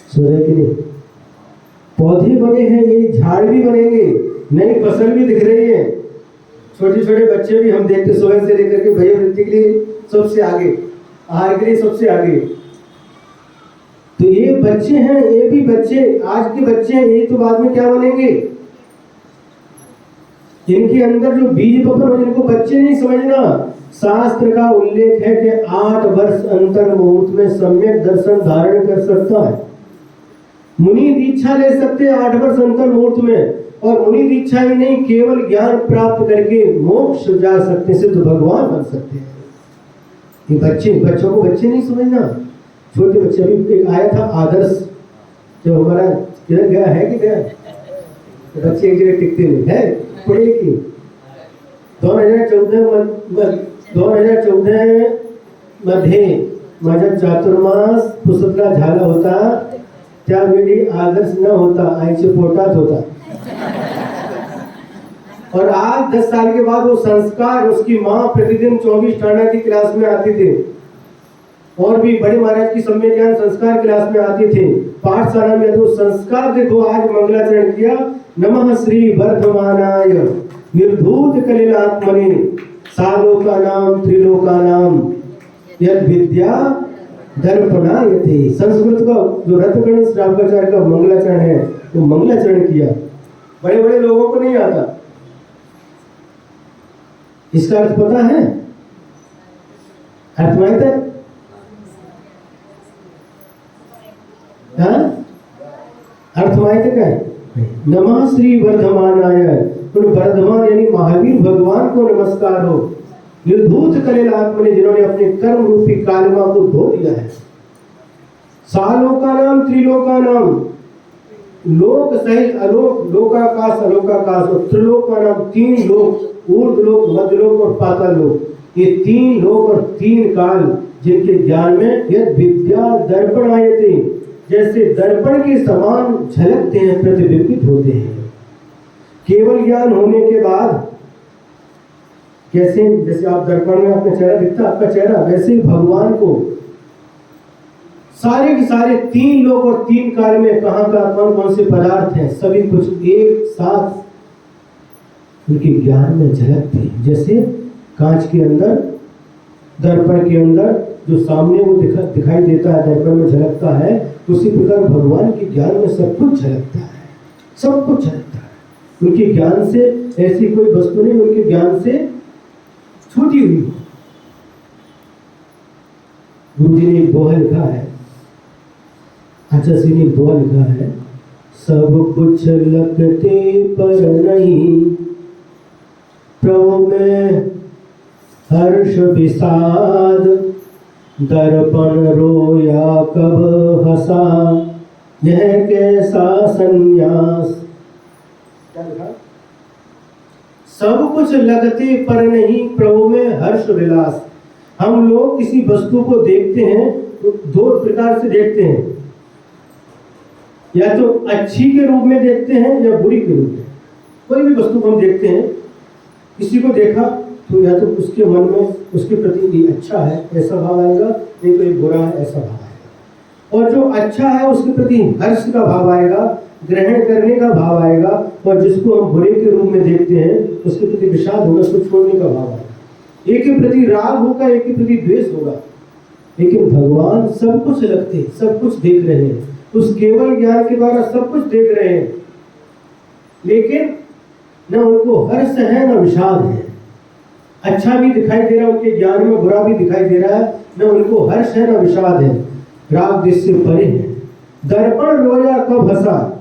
सुने कि नहीं? पौधे बने हैं, ये झाड़ भी बनेंगे, नई फसल भी दिख रही है। छोटे छोटे बच्चे भी हम देखते, सुबह से लेकर के भैया वृत्ति के लिए सबसे आगे, आहार के लिए सबसे आगे। तो ये बच्चे हैं, ये भी बच्चे, आज के बच्चे हैं, ये तो बाद में क्या बनेंगे। इनके अंदर जो बीज बपन हो, इनको बच्चे नहीं समझना। शास्त्र का उल्लेख है कि 8 वर्ष अंतर मुहूर्त में सम्यक दर्शन धारण कर सकता है। मुनि दीक्षा ले सकते हैं 8 वर्ष अंतर मुहूर्त में, और मुनि दीक्षा ही नहीं, केवल ज्ञान प्राप्त करके मोक्ष जा सकते, सिद्ध भगवान बन सकते हैं। ये बच्चों को बच्चे नहीं समझना, छोटे बच्चे। अभी एक आया था आदर्श, जो हमारा किधर गया है कि गया, तो बच्चे एक जगह टिकते नहीं है, पढ़े की 2014 मध्ये माझा चातुर्मास पुस्तकला झाला होता, त्यावेळी आदर्श न होता, आईच्या पोटात होता। और आज 10 साल के बाद वो संस्कार, उसकी माँ प्रतिदिन 24 टाणा की क्लास में आती थी, और भी बड़े महाराज की सम्यक ज्ञान संस्कार क्लास में आते थे। पाठशाला में तो संस्कार देखो, आज मंगलाचरण किया, नमः श्री वर्धमानाय निर्धूत कलिलात्मने सालोकानाम त्रिलोकानाम यद विद्या दर्पणायते। संस्कृत का जो रत्नगण श्रावकाचार्य का मंगलाचरण है, वो मंगलाचरण किया, बड़े बड़े लोगों को नहीं आता। इसका अर्थ पता है, अर्थ माहित है? हाँ, अर्थ माहित है क्या? नमः श्री वर्धमानाय, वर्धमान यानी महावीर भगवान को नमस्कार हो। निर्धूत कलिल आत्मने, जिन्होंने अपने कर्म रूपी कालिमा को धो दिया है। सालोका नाम त्रिलोका नाम, लोक सहित अलोक, लोकाकाश अलोकाकाश, और त्रिलोका नाम 3 लोक, ऊर्ध्व लोक, मध्यलोक और पाताल लोक। ये 3 लोक और 3 काल, जिनके ज्ञान में यद विद्या दर्पण आयते, जैसे दर्पण के समान झलकते हैं, प्रतिबिंबित होते हैं। केवल ज्ञान होने के बाद कैसे, जैसे आप दर्पण में अपना चेहरा दिखता है, आपका चेहरा, वैसे ही भगवान को सारे के सारे 3 लोक और 3 काल में कहाँ का कौन कौन से पदार्थ हैं, सभी कुछ एक साथ उनके ज्ञान में झलकते हैं। जैसे कांच के अंदर, दर्पण के अंदर जो सामने वो दिखाई देता है, दर्पण में झलकता है, उसी प्रकार भगवान के ज्ञान में सब कुछ झलकता है, सब कुछ झलकता है। उनके ज्ञान से ऐसी कोई वस्तु नहीं उनके ज्ञान से छूटी हुई हो। गुरु जी ने एक दोहा लिखा है, अच्छा जी ने दोहा लिखा है, सब कुछ लगते पर नहीं, प्रभु में हर्ष विषाद, दर्पण रोया कब हंसा, यह कैसा संन्यास। सब कुछ लगते पर नहीं, प्रभु में हर्ष विलास। हम लोग किसी वस्तु को देखते हैं तो 2 प्रकार से देखते हैं, या तो अच्छी के रूप में देखते हैं या बुरी के रूप में। कोई भी वस्तु को हम देखते हैं, किसी को देखा तो या तो उसके मन में उसके प्रति ये अच्छा है ऐसा भाव आएगा, नहीं तो ये बुरा है ऐसा भाव आएगा। और जो अच्छा है उसके प्रति हर्ष का भाव आएगा, ग्रहण करने का भाव आएगा, और जिसको हम बुरे के रूप में देखते हैं उसके प्रति विषाद होगा, उसको छोड़ने का भाव आएगा। एक के प्रति राग होगा, एक के प्रति द्वेष होगा। लेकिन भगवान सब कुछ लगते, सब कुछ देख रहे हैं, उस केवल ज्ञान के द्वारा सब कुछ देख रहे हैं, लेकिन न उनको हर्ष है न विषाद है। अच्छा भी दिखाई दे रहा है उनके ज्ञान में, बुरा भी दिखाई दे रहा है, न उनको हर्ष है न विषाद है, राग द्वेष से परे है। दर्पण रोया कब हंसा,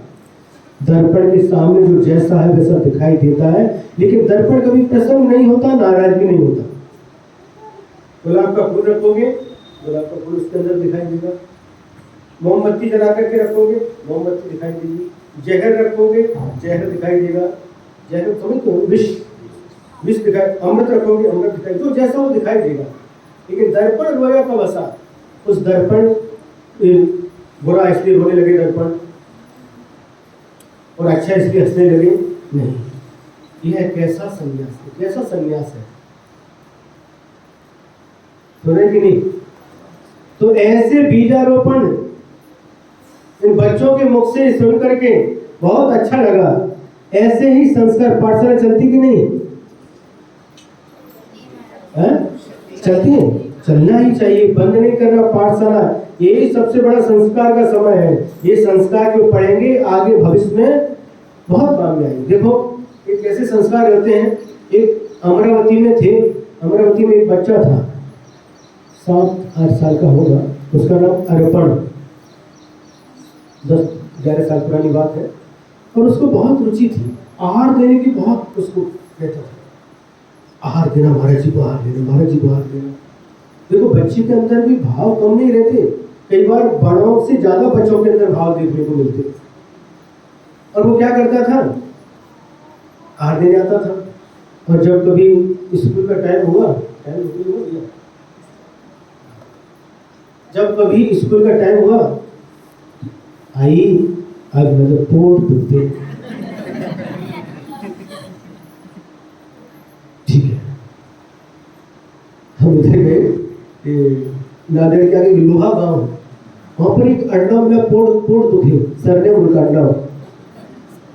दर्पण के सामने जो जैसा है वैसा दिखाई देता है, लेकिन दर्पण कभी प्रसन्न नहीं होता, नाराज भी नहीं होता। गुलाब का फूल रखोगे, गुलाब का फूल उसके अंदर दिखाई देगा। मोमबत्ती जला करके रखोगे, मोमबत्ती दिखाई देगी। जहर रखोगे, जहर दिखाई देगा। जहर समझते हो, विष, विष दिखाई। अमृत रखोगे, अमृत दिखाई, जो जैसा वो दिखाई देगा। लेकिन दर्पण रोया कब हंसा, उस दर्पण बुरा इसलिए रोने लगे दर्पण, और अच्छा इसलिए हंसने लगे नहीं। यह कैसा संन्यास है, कैसा संन्यास है, सुने कि नहीं? तो ऐसे बीजारोपण इन बच्चों के मुख से सुन करके बहुत अच्छा लगा। ऐसे ही संस्कार पाठशाला चलती कि नहीं है? चलती है, चलना ही चाहिए, बंद नहीं करना पाठशाला। यही सबसे बड़ा संस्कार का समय है। ये संस्कार जो पढ़ेंगे आगे भविष्य में बहुत काम में आएंगे। देखो एक ऐसे संस्कार रहते हैं, एक अमरावती में थे, अमरावती में एक बच्चा था 7-8 साल का होगा, उसका नाम अर्पण, 10-11 साल पुरानी बात है। और उसको बहुत रुचि थी, आहार देने की बहुत उसको रहता था, आहार देना महाराज जी को, आहार देना महाराज जी को, आहार देना। देखो बच्चे के अंदर भी भाव कम नहीं रहते, कई बार बड़ों से ज्यादा बच्चों के अंदर भाव देखने को मिलते। और वो क्या करता था, आहार देने आता था, और जब कभी स्कूल का टाइम हुआ, जब कभी स्कूल का टाइम हुआ, आई आज मेरे पोट दुखते, ठीक है। हम उधर गए नादेड़ के आगे लोहा गांव, वहां पर एक अड्डा मिला, पोट दुखे, सरने उनका अड्डा,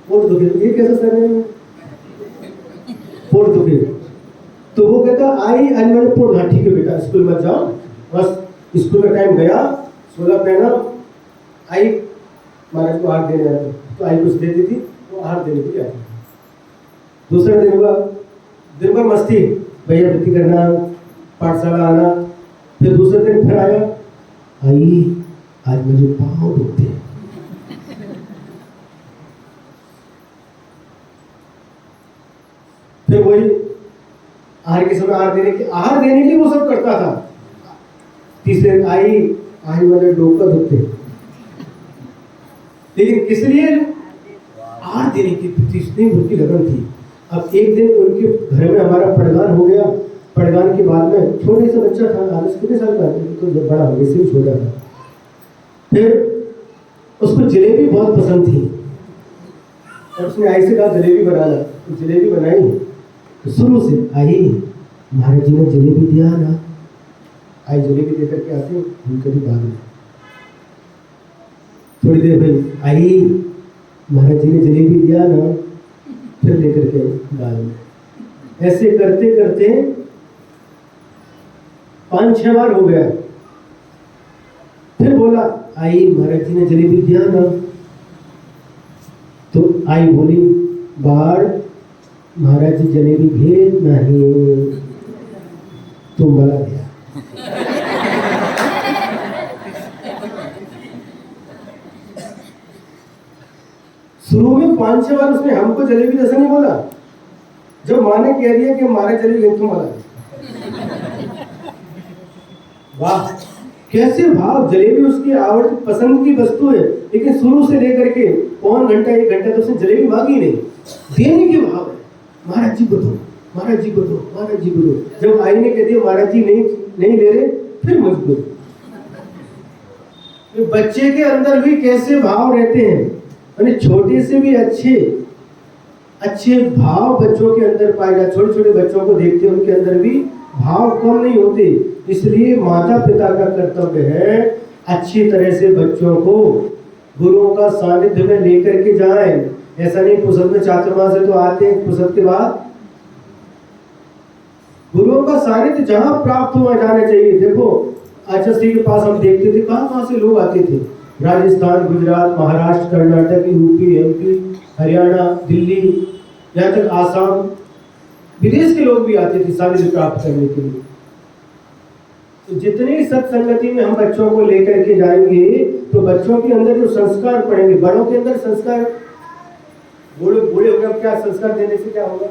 पोट दुखे, ये कैसा सरने पोट दुखे। तो वो कहता आई आज मेरे पोट, हाँ ठीक है बेटा स्कूल मत जाओ, बस स्कूल का टाइम गया, 16 पहना, आई महाराज को आहार देने आती, तो आई कुछ देती थी, वो आहार देने के लिए आती। दूसरा दिन हुआ, दिन भर मस्ती, भैया वृत्ति करना, पाठशाला आना। फिर दूसरे दिन फिर आया, आई आज मुझे पाँव दुखते। फिर वही आहार के समय आहार देने की वो सब करता था। तीसरे दिन आई आज मुझे डोका दुखते, लेकिन किस लिए आहार देने की प्रति इतनी उनकी लगन थी। अब एक दिन उनके घर में हमारा पड़गान हो गया, पड़गान के बाद में छोटे से बच्चा था, आदर्श कितने साल का, तो जब बड़ा हो गया से छोटा था। फिर उसको जलेबी बहुत पसंद थी, और उसने आई से कहा जलेबी बनाना, तो जलेबी बनाई। तो शुरू से आई महाराज जी ने जलेबी दिया ना, आई जलेबी दे करके आते हम कभी बाद में, थोड़ी देर भाई आई महाराज जी ने जलेबी दिया ना, फिर लेकर के बाद में। ऐसे करते करते 5-6 बार हो गया। फिर बोला आई महाराज जी ने जलेबी दिया ना, तो आई बोली बार महाराज जी जलेबी भेज नहीं, तुम बला दिया। शुरू में 5-6 बार उसने हमको जलेबी जैसा नहीं बोला, जब माँ ने कह दिया कि हमारे जलेबी तुम बला। वाह कैसे भाव, जलेबी उसकी आवर्ती पसंद की वस्तु है, लेकिन शुरू से लेकर के 1 घंटा 1 घंटा तो उसने जलेबी मांगी नहीं, देने के भाव है। महाराज जी को दो, महाराज जी को दो, महाराज जी को दो। जब आई ने कह दिया महाराज जी नहीं ले रहे, फिर मजबूर। बच्चे के अंदर भी कैसे भाव रहते हैं, यानी छोटे से भी अच्छे भाव बच्चों के अंदर पाए जाते। छोटे छोटे बच्चों को देखते हैं, उनके अंदर भी भाव कम नहीं होते। इसलिए माता पिता का कर्तव्य है अच्छी तरह से बच्चों को गुरुओं का सानिध्य में लेकर के जाएं। ऐसा नहीं पुस्तक में चातुर्मास से तो आते हैं, पुस्तक के बाद गुरुओं का सानिध्य जहां प्राप्त हुआ जाना चाहिए। देखो आचार्य श्री के पास हम देखते थे कहां से लोग आते थे, राजस्थान, गुजरात, महाराष्ट्र, कर्नाटक, यूपी, एमपी, हरियाणा, दिल्ली, यहाँ तक आसाम, विदेश के लोग भी आते थे सानिध्य प्राप्त करने के लिए। तो जितनी सत्संगति में हम बच्चों को लेकर के जाएंगे तो बच्चों के अंदर जो संस्कार पड़ेंगे, बड़ों के अंदर संस्कार, बूढ़े हो गए क्या संस्कार देने से क्या होगा?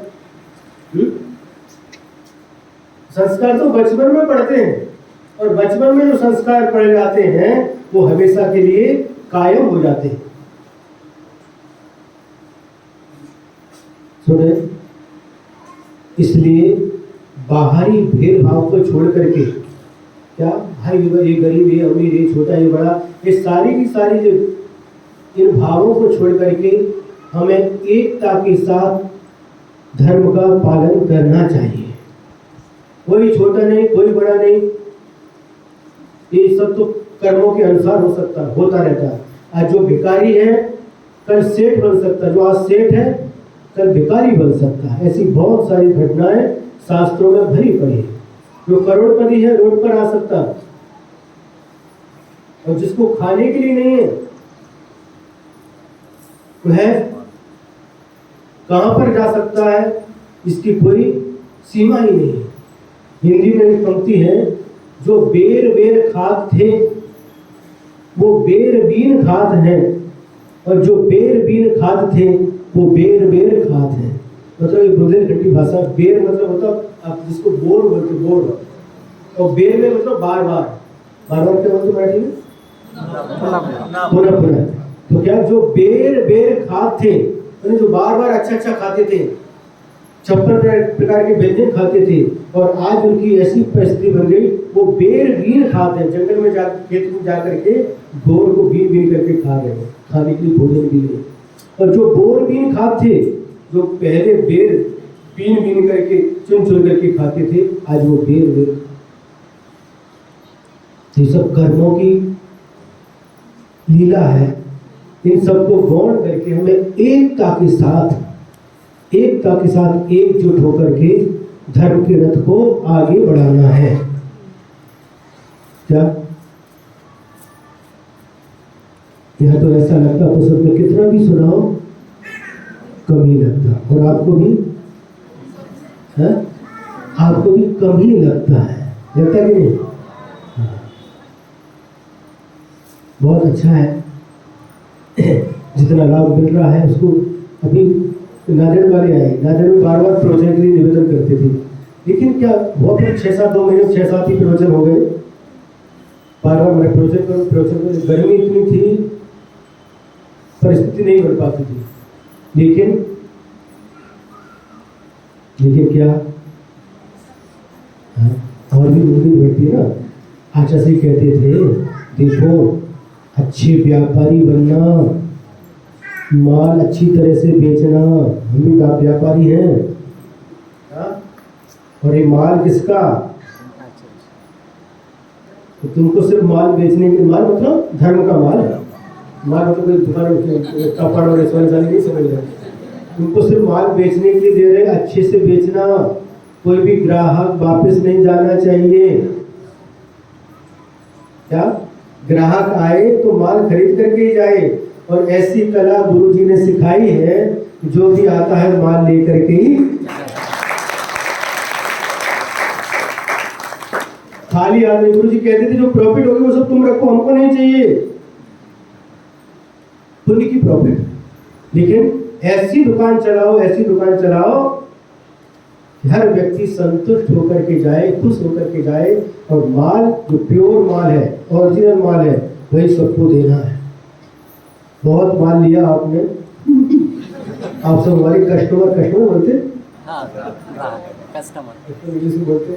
संस्कार तो बचपन में पढ़ते हैं, और बचपन में जो संस्कार पढ़े जाते हैं वो हमेशा के लिए कायम हो जाते हैं। सुने, इसलिए बाहरी भेदभाव को छोड़ करके, क्या भाई ये गरीब, ये अमीर, ये छोटा, ये बड़ा, ये सारी की सारी जो इन भावों को छोड़ करके हमें एकता के साथ धर्म का पालन करना चाहिए। कोई छोटा नहीं, कोई बड़ा नहीं, ये सब तो कर्मों के अनुसार होता रहता है। आज जो भिखारी है कल सेठ बन सकता है, जो आज सेठ है कल भिखारी बन सकता है। ऐसी बहुत सारी घटनाएं शास्त्रों में भरी पड़ी है। जो करोड़पति है रोड पर आ सकता, और जिसको खाने के लिए नहीं है वह कहां पर जा सकता है, इसकी कोई सीमा ही नहीं है। हिंदी में एक पंक्ति है, जो बेर बेर खात थे वो बेर बीन खात हैं, और जो बेर बीन खात थे वो बेर बेर खात हैं। मतलब एक बुंदेलखंडी भाषा, बेर मतलब होता आप जिसको बोर बोलते, बोर, और बेर में मतलब बार बार, बार बार क्या बोलते मराठी में, पुनः पुनः। तो क्या जो बेर बेर खात थे, जो बार बार अच्छा अच्छा खाते थे, 56 प्रकार के व्यंजन खाते थे, और आज उनकी ऐसी परिस्थिति बन गई वो बेर बीन खाते हैं, जंगल में खेत में जा करके बोर को बीन बीन करके खा रहे हैं, खाने के लिए भोजन के लिए। और जो बोर बीन खाते थे, जो पहले बेर बीन बीन करके चुन चुन करके खाते थे, आज वो बेर बेर। ये सब कर्मों की लीला है। इन सबको गौण करके हमें एकता के साथ एकजुट होकर के धर्म के रथ को आगे बढ़ाना है। क्या यह तो ऐसा लगता पुस्तक में कितना भी सुनाओ कम ही लगता, और आपको भी है? आपको भी कम ही लगता है, लगता कि नहीं? बहुत अच्छा है जितना लाभ मिल रहा है उसको। अभी नादेड़ वाले आए, नादेड़ में बार बार प्रवचन के लिए निवेदन करते थे, लेकिन क्या हुआ फिर 6-7 2 महीने 6-7 ही प्रवचन हो गए। बार बार मैंने प्रवचन करो, गर्मी इतनी थी, परिस्थिति नहीं बन पाती थी। लेकिन क्या और भी उम्मीद बढ़ती है ना। आचार्य जी कहते थे, देखो अच्छे व्यापारी बनना, माल अच्छी तरह से बेचना, हम भी व्यापारी हैं। और ये माल किसका? तो तुमको सिर्फ माल बेचने के, माल मतलब धर्म का माल, माल मतलब कोई दुकान कपड़ और इस वाले नहीं समझ रहे। तुमको सिर्फ माल बेचने के लिए दे रहे, अच्छे से बेचना, कोई भी ग्राहक वापस नहीं जाना चाहिए। क्या ग्राहक आए तो माल खरीद करके ही जाए, और ऐसी कला गुरुजी ने सिखाई है, जो भी आता है माल लेकर के ही। खाली आदमी, गुरुजी कहते थे जो प्रॉफिट होगी वो सब तुम रखो, हमको नहीं चाहिए, पुण्य की प्रॉफिट। लेकिन ऐसी दुकान चलाओ हर व्यक्ति संतुष्ट होकर के जाए, खुश होकर के जाए, और माल जो प्योर माल है, ओरिजिनल माल है, वही सबको देना है। बहुत माल लिया आपने, आप सब हमारे कस्टमर बोलते, कस्टमर इंग्लिश में बोलते,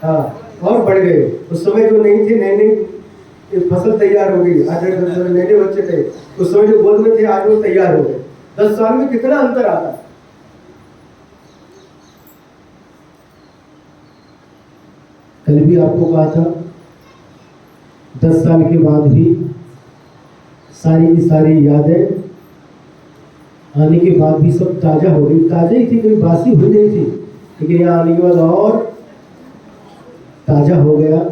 हाँ, और बढ़ गए। उस समय जो नहीं थे, नई फसल तैयार हो गई, आज नए बच्चे थे, उस समय जो गोद में थे, आज वो तैयार हो गए। 10 साल में कितना अंतर आता। कल भी आपको कहा था 10 साल के बाद भी सारी की सारी यादें आने के बाद भी सब ताजा हो गई, ताजा ही थी, कोई बासी हुई नहीं थी, लेकिन यहाँ आने के बाद और ताजा हो गया।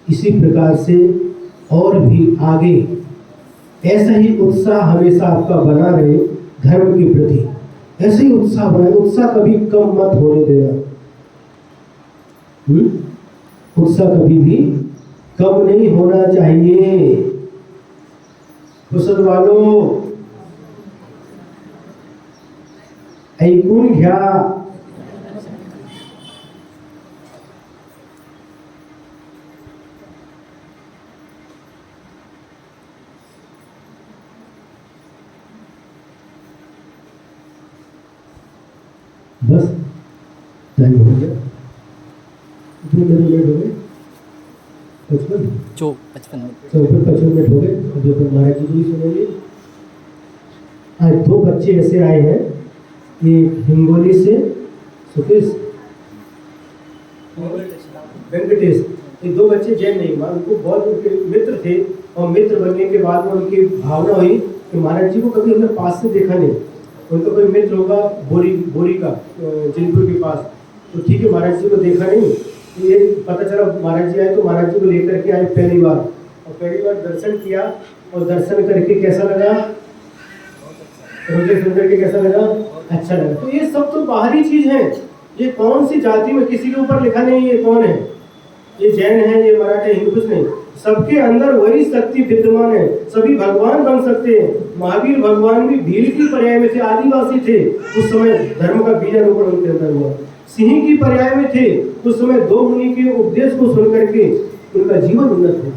इसी प्रकार से और भी आगे ऐसा ही उत्साह हमेशा आपका बना रहे धर्म के प्रति, ऐसे ही उत्साह बनाए, उत्साह कभी कम मत होने देना। उत्साह कभी भी कम नहीं होना चाहिए। पुस्तक वालों ऐकून घ्या, बस टाइम हो गया, कितने मिनट हो गए? 55 मिनट हो गए। अभी अपन महाराज जी को ही सुनेंगे। आज 2 बच्चे ऐसे आए हैं, एक हिंगोली से सुकेश वेंकटेश, ये 2 बच्चे जैन नहीं, उनको बहुत उनके मित्र थे, और मित्र बनने के बाद में उनकी भावना हुई कि महाराज जी को कभी हमने पास से देखा नहीं, उनका कोई मित्र होगा बोरी का जिनपुर के पास, तो ठीक है महाराज जी को देखा नहीं। ये पता चला महाराज जी आए तो महाराज जी को लेकर के आए पहली बार, और पहली बार दर्शन किया और दर्शन करके कैसा लगा, हृदय सुंदर के कैसा लगा, अच्छा लगा। तो ये सब तो बाहरी चीज है, ये कौन सी जाति में किसी के ऊपर लिखा नहीं ये कौन है, ये जैन है, ये मराठा, हिंदू, कुछ नहीं, सबके अंदर वही शक्ति विद्यमान है, सभी भगवान बन सकते हैं। महावीर भगवान भी भील की पर्याय में थे, आदिवासी थे, उस समय धर्म का बीजारोपण उनके अंदर हुआ। सिंह की पर्याय में थे, उस समय दो मुनि के उपदेश को सुन करके उनका जीवन उन्नत हुआ।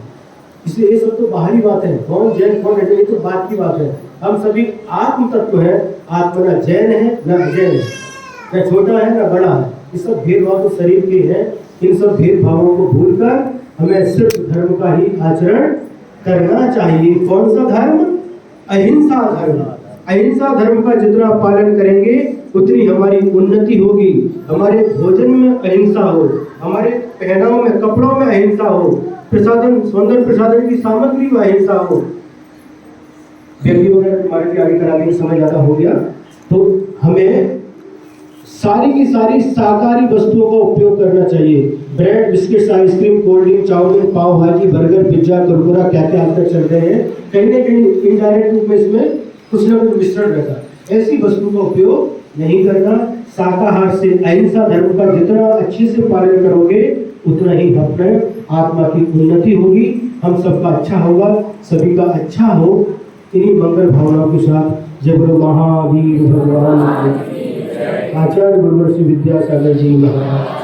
इसलिए ये सब तो बाहरी बात है, कौन जैन कौन है, ये तो बात की बात है। हम सभी आत्म तत्व है, आत्मा ना जैन है ना अजैन है, ना छोटा है ना बड़ा है, ये सब भेदभाव तो शरीर के हैं। इन सब भेदभावों को भूलकर हमें सिर्फ धर्म का ही आचरण करना चाहिए। कौन सा धर्म? अहिंसा धर्म। अहिंसा धर्म का जितना पालन करेंगे उतनी हमारी उन्नति होगी। हमारे भोजन में अहिंसा हो, हमारे पहनाव में, कपड़ों में अहिंसा हो, प्रसाधन, सौंदर्य प्रसाधन की सामग्री में अहिंसा हो। व्यक्ति वगैरह तुम्हारे के आगे कराने का समय ज्यादा हो गया, तो हमें सारी की सारी शाकाहारी वस्तुओं का उपयोग करना चाहिए। Bread, biscuits, ice cream, cold drink, chowmein, pav bhaji, burger, pizza, कुरकुरा, क्या क्या आज तक चल रहे हैं, कहीं ना कहीं इनडायरेक्ट रूप में इसमें कुछ ना कुछ मिश्रण रहता है। ऐसी वस्तुओं का उपयोग नहीं करना। शाकाहार से, अहिंसा धर्म का जितना अच्छे से पालन करोगे उतना ही अपने आत्मा की उन्नति होगी, हम सबका अच्छा होगा, सभी का अच्छा हो। इन्हीं मंगल भावनाओं के साथ जय गुरु महावीर भगवान, आचार्य गुरुवर्षि विद्यासागर जी महाराज।